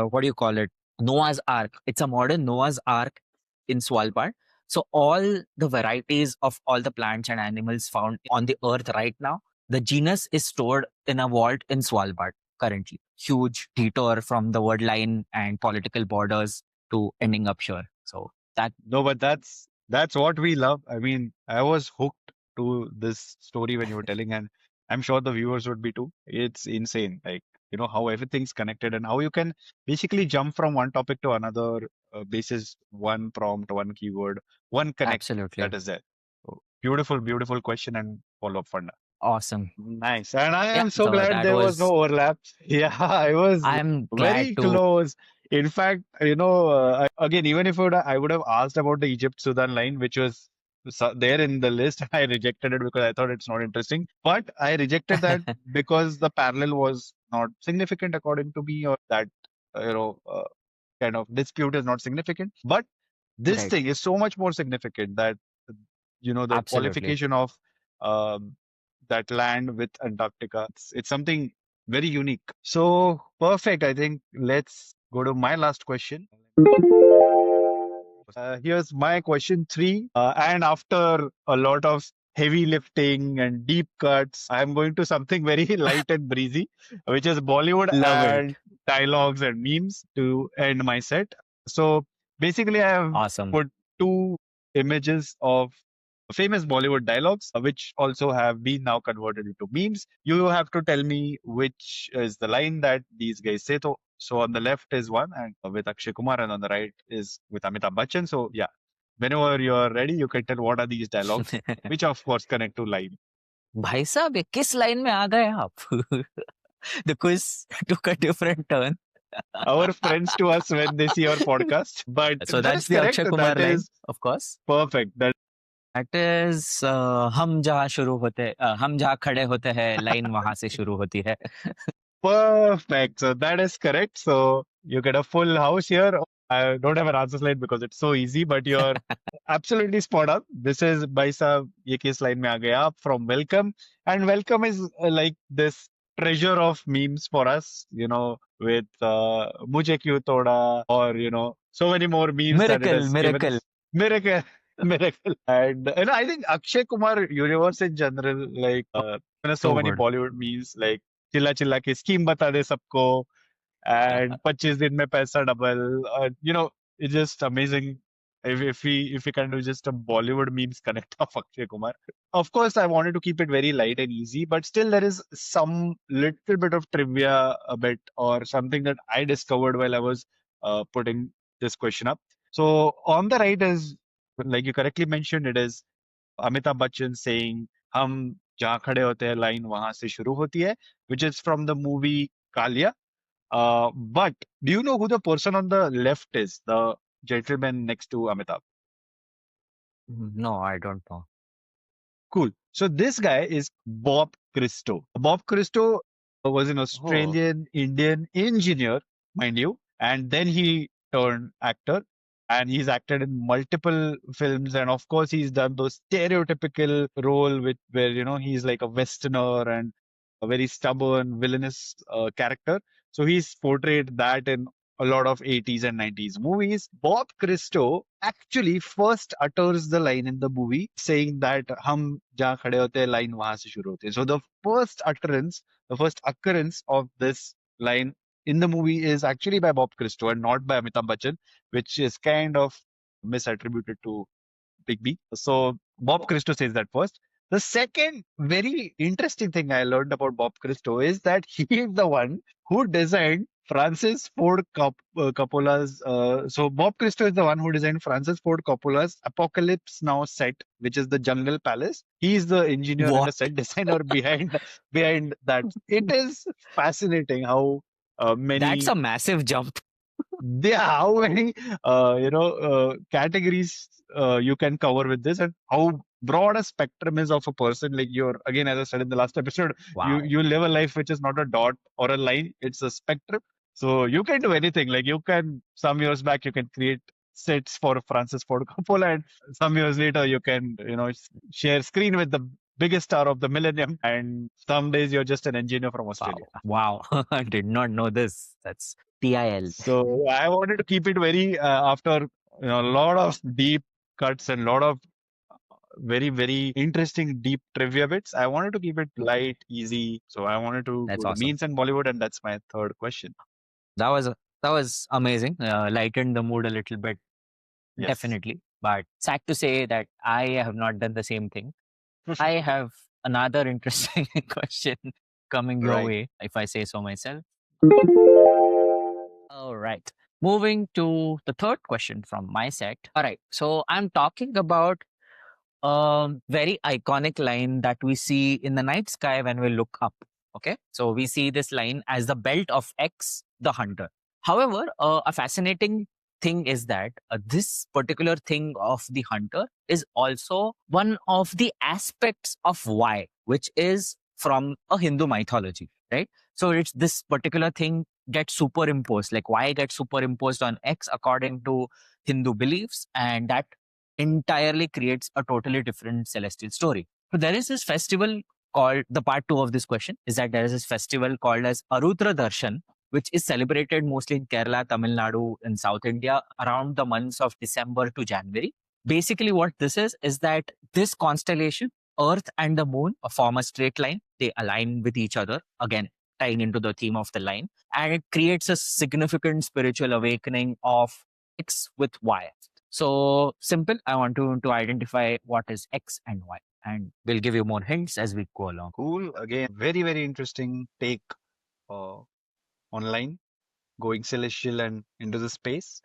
what do you call it? Noah's Ark. It's a modern Noah's Ark in Svalbard. So all the varieties of all the plants and animals found on the earth right now, the genus is stored in a vault in Svalbard currently. Huge detour from the word line and political borders to ending up here. So that No, but that's what we love. I mean, I was hooked to this story when you were telling, and I'm sure the viewers would be too. It's insane, like how everything's connected and how you can basically jump from one topic to another basis one prompt, one keyword, one connect absolutely that is there. So, beautiful, beautiful question and follow-up funda. awesome. Nice. And I Yeah, am so so glad that there was no was. overlap. Yeah, I was I'm very glad to. close. In fact, again, even if I would have asked about the Egypt-Sudan line, which was there in the list, I rejected it because I thought it's not interesting. But I rejected that because the parallel was not significant according to me, or that, kind of dispute is not significant. But this Right. thing is so much more significant that, the Absolutely. qualification of um, that land with Antarctica. It's something very unique. So perfect. I think let's go to my last question. Here's my question three. And after a lot of heavy lifting and deep cuts, I'm going to something very light and breezy, which is Bollywood Love it. and dialogues and memes to end my set. So basically, I have Awesome. put two images of famous Bollywood dialogues, which also have been now converted into memes. You have to tell me which is the line that these guys say. So on the left is one and with Akshay Kumar, and on the right is with Amitabh Bachchan. So yeah, whenever you're ready, you can tell what are these dialogues, which of course connect to line. भाई साहब ये किस line में आ गए आप? The quiz took a different turn. Our friends to us when they see our podcast, but So that that's is the correct. Akshay Kumar That line, is of course. perfect. That That is हम जहाँ शुरू होते हम जहाँ खड़े होते हैं line वहां से शुरू होती है. perfect. So that is correct. So you get a full house here. I don't have an answer slide because it's so easy, but you're absolutely spot on. This is Bhai Sahab, ye kis line mein aa gaya aap from Welcome. And Welcome is like this treasure of memes for us, with Mujhe Kyun Toda or, so many more memes that it Miracle, has given miracle. us. Miracle, miracle. And, I think Akshay Kumar universe in general, like, so So many good. Bollywood memes, like, चिल्ला चिल्ला के scheme बता दे सबको and 25 दिन में पैसा double. It's just amazing if we can do just a Bollywood memes connect of Akshay Kumar. Of course, I wanted to keep it very light and easy, but still there is some little bit of trivia a bit or something that I discovered while I was putting this question up. So on the right is, like you correctly mentioned, it is Amitabh Bachchan saying हम जहाँ खड़े होते हैं line वहां से शुरू होती है, which is from the movie Kalia. But do you know who the person on the left is? The gentleman next to Amitabh. No, I don't know. Cool. So this guy is Bob Christo. Bob Christo was an Oh, Australian Indian engineer, mind you, and then he turned actor. And he's acted in multiple films, and of course, he's done those stereotypical role with where he's like a Westerner and a very stubborn, villainous character. So he's portrayed that in a lot of 80s and 90s movies. Bob Christo actually first utters the line in the movie saying that hum jahan khade hote hain line wahan se shuru hoती है. So the first occurrence of this line in the movie is actually by Bob Christo and not by Amitabh Bachchan, which is kind of misattributed to Big B. So Bob Christo says that first. The second very interesting thing I learned about Bob Christo is that he is the one who designed Francis Ford Coppola's. So Bob Christo is the one who designed Francis Ford Coppola's Apocalypse Now set, which is the Jungle Palace. He is the engineer and the what? set designer behind that. It is fascinating how That's many a massive jump. there how many categories you can cover with this and how broad a spectrum is of a person. Like you're, again, as I said in the last episode, you Wow. you live a life which is not a dot or a line, it's a spectrum. So you can do anything. Like you can, some years back you can create sets for Francis Ford Coppola, and some years later you can share screen with the biggest star of the millennium, and some days you're just an engineer from Australia. Wow. I did not know this. That's TIL. So I wanted to keep it very after a lot of deep cuts and a lot of very very interesting deep trivia bits. I wanted to keep it light, easy. So I wanted to That's go to awesome. memes and Bollywood, and that's my third question. That was that was amazing. Lightened the mood a little bit, Yes. definitely. But sad to say that I have not done the same thing. I have another interesting question coming your Right. way, if I say so myself. All right. Moving to the third question from my set. All right. So I'm talking about a very iconic line that we see in the night sky when we look up. Okay. So we see this line as the belt of X, the hunter. However, a fascinating thing is that this particular thing of the hunter is also one of the aspects of Y, which is from a Hindu mythology, right? So it's this particular thing gets superimposed, like Y gets superimposed on X according to Hindu beliefs, and that entirely creates a totally different celestial story. So there is this festival called, the part two of this question is that there is this festival called as Arudra Darshan, which is celebrated mostly in Kerala, Tamil Nadu, in South India around the months of December to January. Basically, what this is that this constellation, Earth and the Moon, form a straight line. They align with each other, again, tying into the theme of the line, and it creates a significant spiritual awakening of X with Y. So simple, I want to identify what is X and Y, and we'll give you more hints as we go along. Cool. Again, very very interesting take uh, online, going celestial and into the space.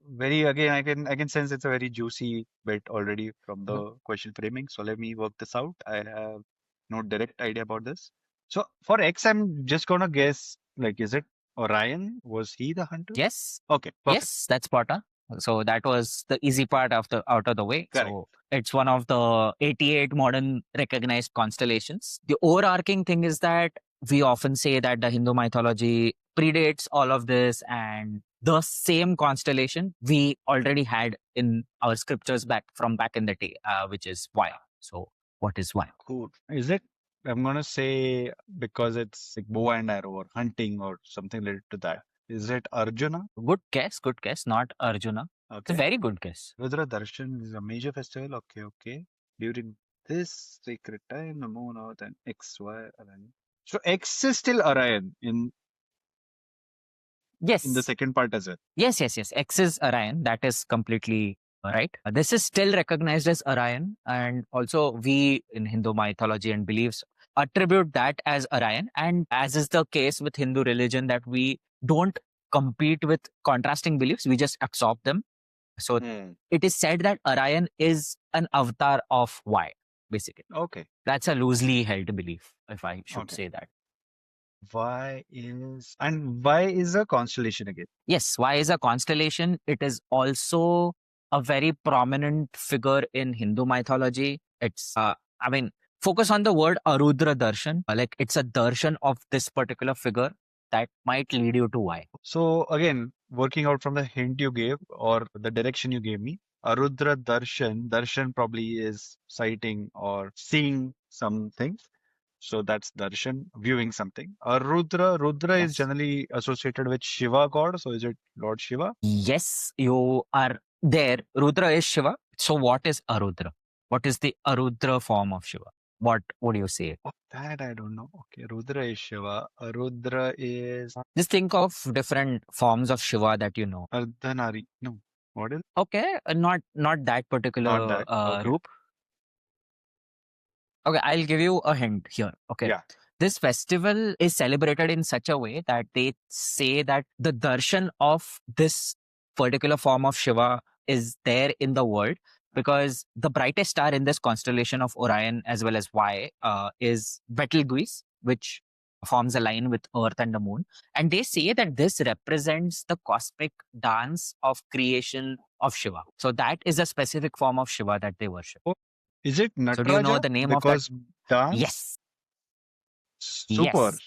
Very again, I can sense it's a very juicy bit already from Mhm. the question framing. So let me work this out. I have no direct idea about this. So for X, I'm just gonna guess, like, is it Orion? Was he the hunter? Yes, Okay, perfect. yes, that's spot on. So that was the easy part out of the way. Correct. So it's one of the 88 modern recognized constellations. The overarching thing is that we often say that the Hindu mythology predates all of this, and the same constellation we already had in our scriptures back in the day, which is Vaya. So what is Vaya? Cool. Is it? I'm gonna say because it's like bow and arrow or hunting or something related to that. Is it Arjuna? Good guess, good guess. Not Arjuna. It's a Okay. very good guess. Rudra Darshan is a major festival. Okay, okay. During this sacred time, the moon, earth, and X, Y, Orion. So X is still Orion in the Yes. second part as well. Yes, yes, yes. X is Orion. That is completely right. This is still recognized as Orion. And also, we in Hindu mythology and beliefs attribute that as Orion. And as is the case with Hindu religion, that we don't compete with contrasting beliefs, we just absorb them. So it is said that Orion is an avatar of Y, basically. Okay. That's a loosely held belief, if I should Okay. say that. Y is a constellation again. Yes, Y is a constellation. It is also a very prominent figure in Hindu mythology. I mean, focus on the word Arudra Darshan. Like it's a darshan of this particular figure that might lead you to Y. So again, working out from the hint you gave or the direction you gave me, Arudra Darshan. Darshan probably is sighting or seeing something. So that's darshan, viewing something. Rudra is Yes. generally associated with Shiva god. So is it Lord Shiva? Yes, you are there. Rudra is Shiva. So what is Arudra? What is the Arudra form of Shiva? What would you say? Oh, that I don't know. Okay, Rudra is Shiva. Rudra is Just think of different forms of Shiva that you know. Ardhanari. No, what is Okay, not that not particular that? Okay. roop. Okay, I'll give you a hint here. Okay. Yeah. This festival is celebrated in such a way that they say that the darshan of this particular form of Shiva is there in the world because the brightest star in this constellation of Orion as well as Y is Betelgeuse, which forms a line with Earth and the Moon. And they say that this represents the cosmic dance of creation of Shiva. So that is a specific form of Shiva that they worship. Oh, is it So do you know Nataraja? the name of that? Because dance? Yes. Super. Yes.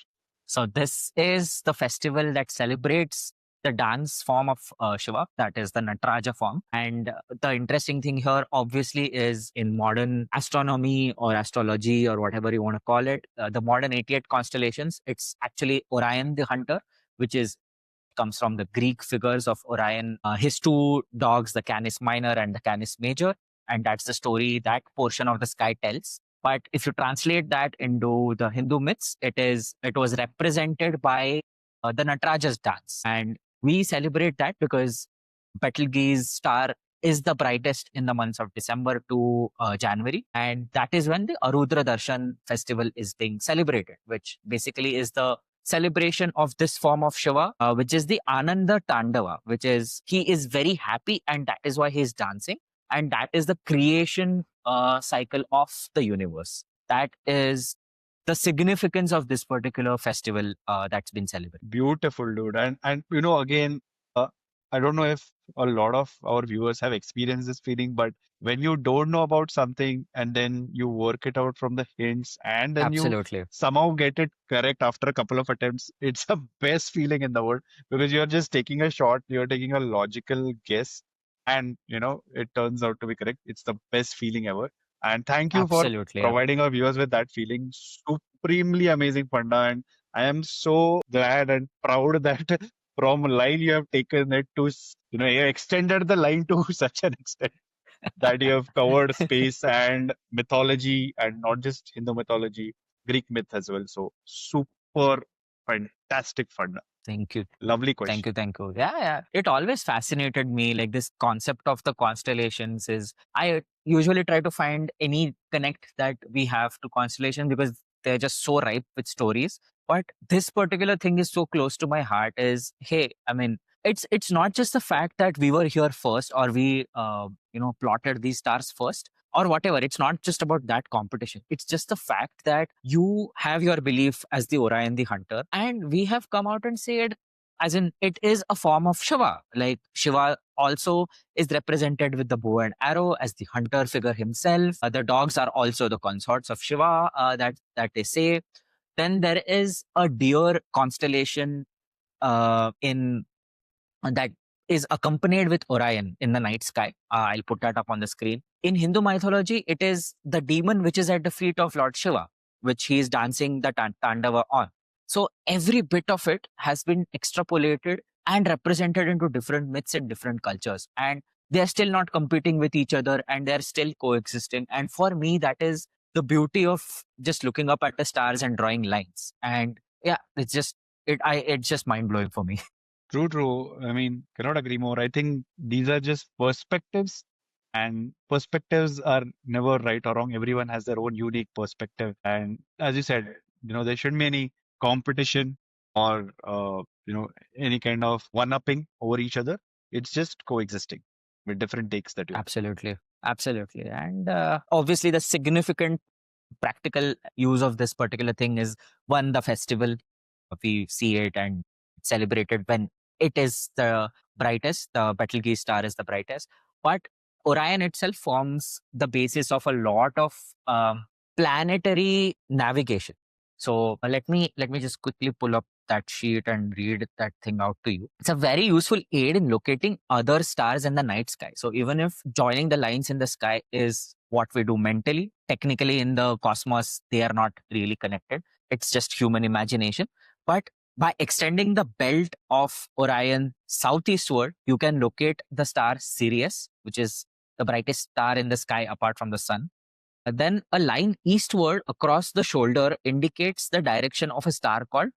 So this is the festival that celebrates the dance form of Shiva, that is the Nataraja form. And the interesting thing here, obviously, is in modern astronomy or astrology or whatever you want to call it, the modern 88 constellations, it's actually Orion the hunter, which is comes from the Greek figures of Orion, his two dogs, the Canis Minor and the Canis Major. And that's the story that portion of the sky tells. But if you translate that into the Hindu myths, it was represented by the Nataraja's dance. And we celebrate that because Betelgeuse star is the brightest in the months of December to January. And that is when the Arudra Darshan festival is being celebrated, which basically is the celebration of this form of Shiva, which is the Ananda Tandava, which is he is very happy and that is why he's dancing. And that is the creation cycle of the universe. That is the significance of this particular festival that's been celebrated. Beautiful, dude. And again, uh, I don't know if a lot of our viewers have experienced this feeling, but when you don't know about something and then you work it out from the hints and then you Absolutely. somehow get it correct after a couple of attempts, it's the best feeling in the world because you're just taking a shot, you're taking a logical guess, and it turns out to be correct. It's the best feeling ever. And thank you for Absolutely. providing our viewers with that feeling. Supremely amazing, Panda. And I am so glad and proud that from line you have taken it to, you extended the line to such an extent that you have covered space and mythology and not just Hindu mythology, Greek myth as well. So super fantastic, Panda. Thank you. Lovely question. Thank you. Thank you. Yeah, yeah. It always fascinated me. Like this concept of the constellations is, I usually try to find any connect that we have to constellation because they're just so ripe with stories. But this particular thing is so close to my heart is, hey, I mean, it's not just the fact that we were here first, or we plotted these stars first, or whatever. It's not just about that competition. It's just the fact that you have your belief as the Orion the hunter, and we have come out and said, as in, it is a form of Shiva. Like Shiva also is represented with the bow and arrow as the hunter figure himself. The dogs are also the consorts of Shiva, that they say. Then there is a deer constellation in that is accompanied with Orion in the night sky. I'll put that up on the screen. In Hindu mythology, it is the demon which is at the feet of Lord Shiva, which he is dancing the Tandava on. So every bit of it has been extrapolated and represented into different myths and different cultures. And they're still not competing with each other, and they're still coexisting. And for me, that is the beauty of just looking up at the stars and drawing lines. And yeah, it's just mind blowing for me. True, true. I mean, cannot agree more. I think these are just perspectives, and perspectives are never right or wrong. Everyone has their own unique perspective. And as you said, there shouldn't be any competition or, any kind of one-upping over each other. It's just coexisting with different takes that you have. Absolutely. Absolutely. And obviously, the significant practical use of this particular thing is one, the festival. We see it and celebrated when it is the brightest. The Betelgeuse star is the brightest. But Orion itself forms the basis of a lot of planetary navigation. So let me just quickly pull up that sheet and read that thing out to you. It's a very useful aid in locating other stars in the night sky. So even if joining the lines in the sky is what we do mentally, technically in the cosmos, they are not really connected. It's just human imagination. But by extending the belt of Orion southeastward, you can locate the star Sirius, which is the brightest star in the sky apart from the sun. Then a line eastward across the shoulder indicates the direction of a star called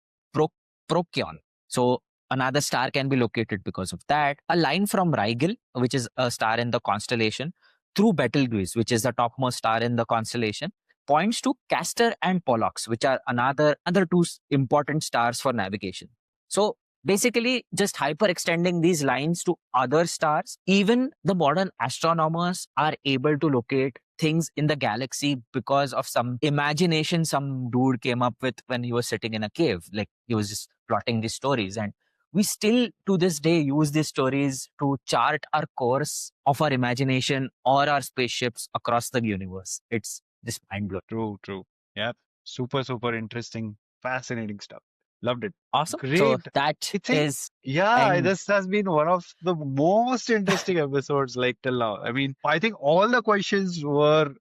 Procyon. So another star can be located because of that. A line from Rigel, which is a star in the constellation, through Betelgeuse, which is the topmost star in the constellation, points to Castor and Pollux, which are another two important stars for navigation. So basically, just hyper extending these lines to other stars, even the modern astronomers are able to locate things in the galaxy because of some imagination some dude came up with when he was sitting in a cave. Like he was just plotting these stories. And we still to this day use these stories to chart our course of our imagination or our spaceships across the universe. It's just mind blowing. True, true. Yeah. Super, super interesting, fascinating stuff. Loved it. Awesome. Great. So that I think, is yeah, and this has been one of the most interesting episodes like till now. I mean, I think all the questions were,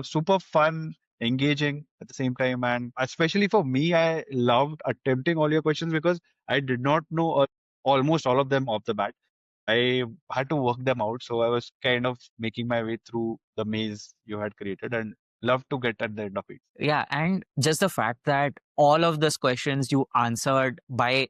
super fun, engaging at the same time. And especially for me, I loved attempting all your questions because I did not know almost all of them off the bat. I had to work them out. So I was kind of making my way through the maze you had created and love to get at the end of it. yeah, and just the fact that all of those questions you answered by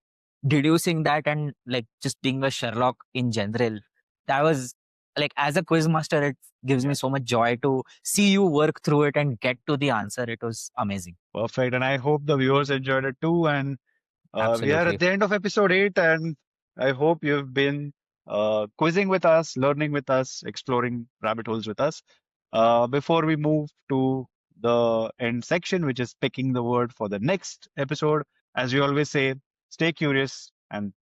deducing that, and like just being a Sherlock in general, that was like, as a quiz master, it gives me so much joy to see you work through it and get to the answer. It was amazing. Perfect. And I hope the viewers enjoyed it too. And we are Absolutely. at the end of episode 8, and I hope you've been quizzing with us, learning with us, exploring rabbit holes with us. Before we move to the end section, which is picking the word for the next episode, as we always say, stay curious and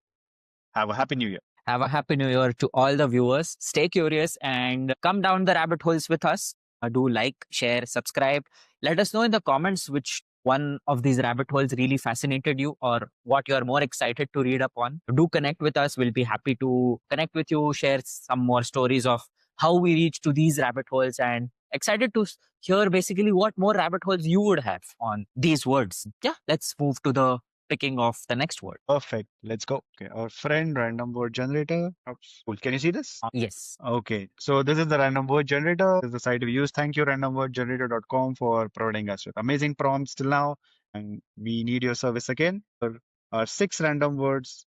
have a happy new year. Have a happy new year to all the viewers. Stay curious and come down the rabbit holes with us. Do like, share, subscribe. Let us know in the comments which one of these rabbit holes really fascinated you or what you're more excited to read up on. Do connect with us. We'll be happy to connect with you, share some more stories of how we reach to these rabbit holes, and excited to hear basically what more rabbit holes you would have on these words. Yeah, let's move to the picking of the next word. Perfect. Let's go. Okay, our friend random word generator. Oops. Cool. Can you see this? Yes. Okay, so this is the random word generator. This is the site we use. Thank you, randomwordgenerator.com, for providing us with amazing prompts till now. And we need your service again for our 6 random words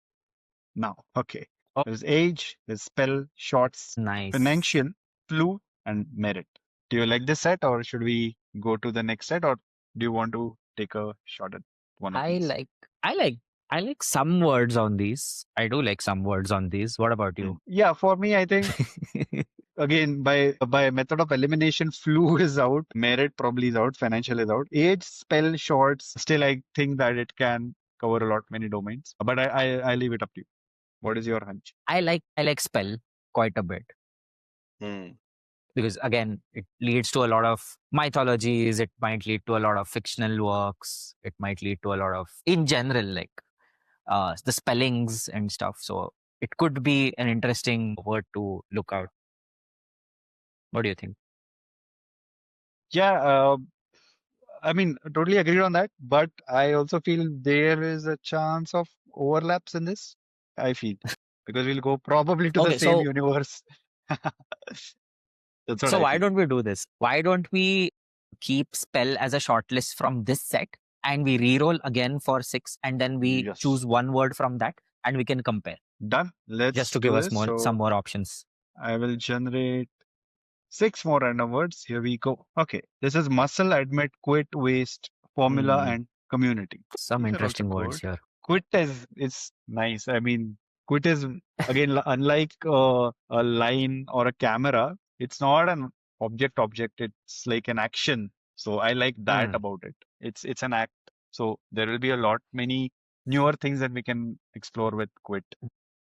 now. Okay. Oh. There's age, there's spell, shorts, Nice. financial, flu, and merit. Do you like this set, or should we go to the next set, or do you want to take a shot at one of these? I like I like some words on these. I do like some words on these. What about you? Yeah, for me, I think again by method of elimination, flu is out, merit probably is out, financial is out. Age, spell, shorts, still I think that it can cover a lot many domains. But I leave it up to you. What is your hunch? I like spell quite a bit because again, it leads to a lot of mythologies. It might lead to a lot of fictional works. It might lead to a lot of, in general, like the spellings and stuff. So it could be an interesting word to look out. What do you think? Yeah, I mean, totally agreed on that, but I also feel there is a chance of overlaps in this. I feel because we'll go probably to the Okay, same so universe. That's what so I why feel. don't we do this? Why don't we keep spell as a shortlist from this set and we re-roll again for 6 and then we Yes. choose one word from that and we can compare Done. just Let's to give do us this. some So more options. I will generate 6 more random words. Here we go. Okay. This is muscle, admit, quit, waste, formula, Hmm, and community. some These are also interesting words good. here. Quit is nice. I mean, quit is again unlike a line or a camera. It's not an object. It's like an action. So I like that Hmm, about it. It's an act. So there will be a lot many newer things that we can explore with quit.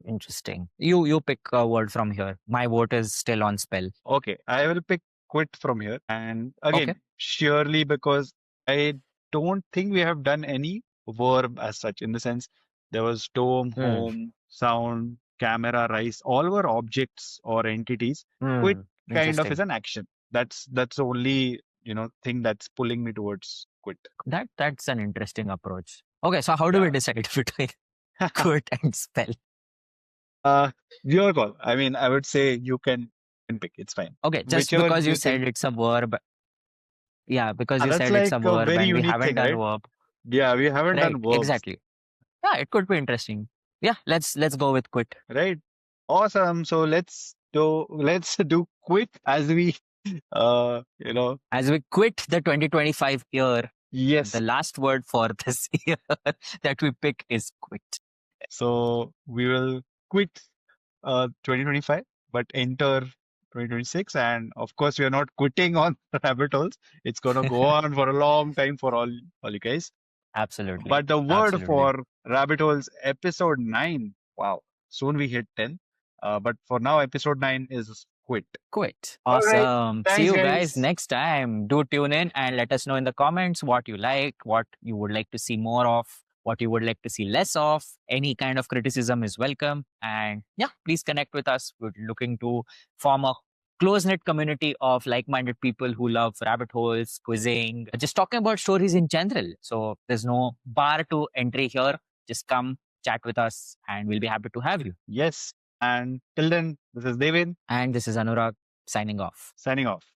interesting. You pick a word from here. My vote is still on spell. Okay, I will pick quit from here. And Okay. again, surely because I don't think we have done any verb as such, in the sense there was tome, Hmm, home, sound, camera, rise, all were objects or entities. Quit kind of is interesting. an action. That's the only, thing that's pulling me towards quit. That's an interesting approach. Okay, so how do we Yeah. decide between quit and spell? Your call. I mean, I would say you can pick. It's fine. Okay, just Whichever because you you said think. it's a verb. Yeah, because you That's said it's like a a verb very and we unique haven't thing, done right? verb. Yeah, we haven't Right, done verbs. exactly. Yeah, it could be interesting. Yeah, let's go with quit. Right. Awesome. So let's do quit as we uh you know As we quit the 2025 year, the yes. last word for this year that we pick is quit. So we will quit 2025 but enter 2026, and of course we are not quitting on Rabbitholes. It's gonna go on for a long time for all you guys. Absolutely. But the word Absolutely. for Rabbitholes episode 9, wow, soon we hit 10. But for now episode 9 is quit. Quit. All right. Awesome. See Thanks you guys guys. next time. Do tune in and let us know in the comments what you like, what you would like to see more of, what you would like to see less of. Any kind of criticism is welcome. And yeah, please connect with us. We're looking to form a close knit community of like minded people who love rabbit holes, quizzing, just talking about stories in general. So there's no bar to entry here. Just come chat with us and we'll be happy to have you. Yes. And till then, this is Devin And this is Anurag signing off. signing off.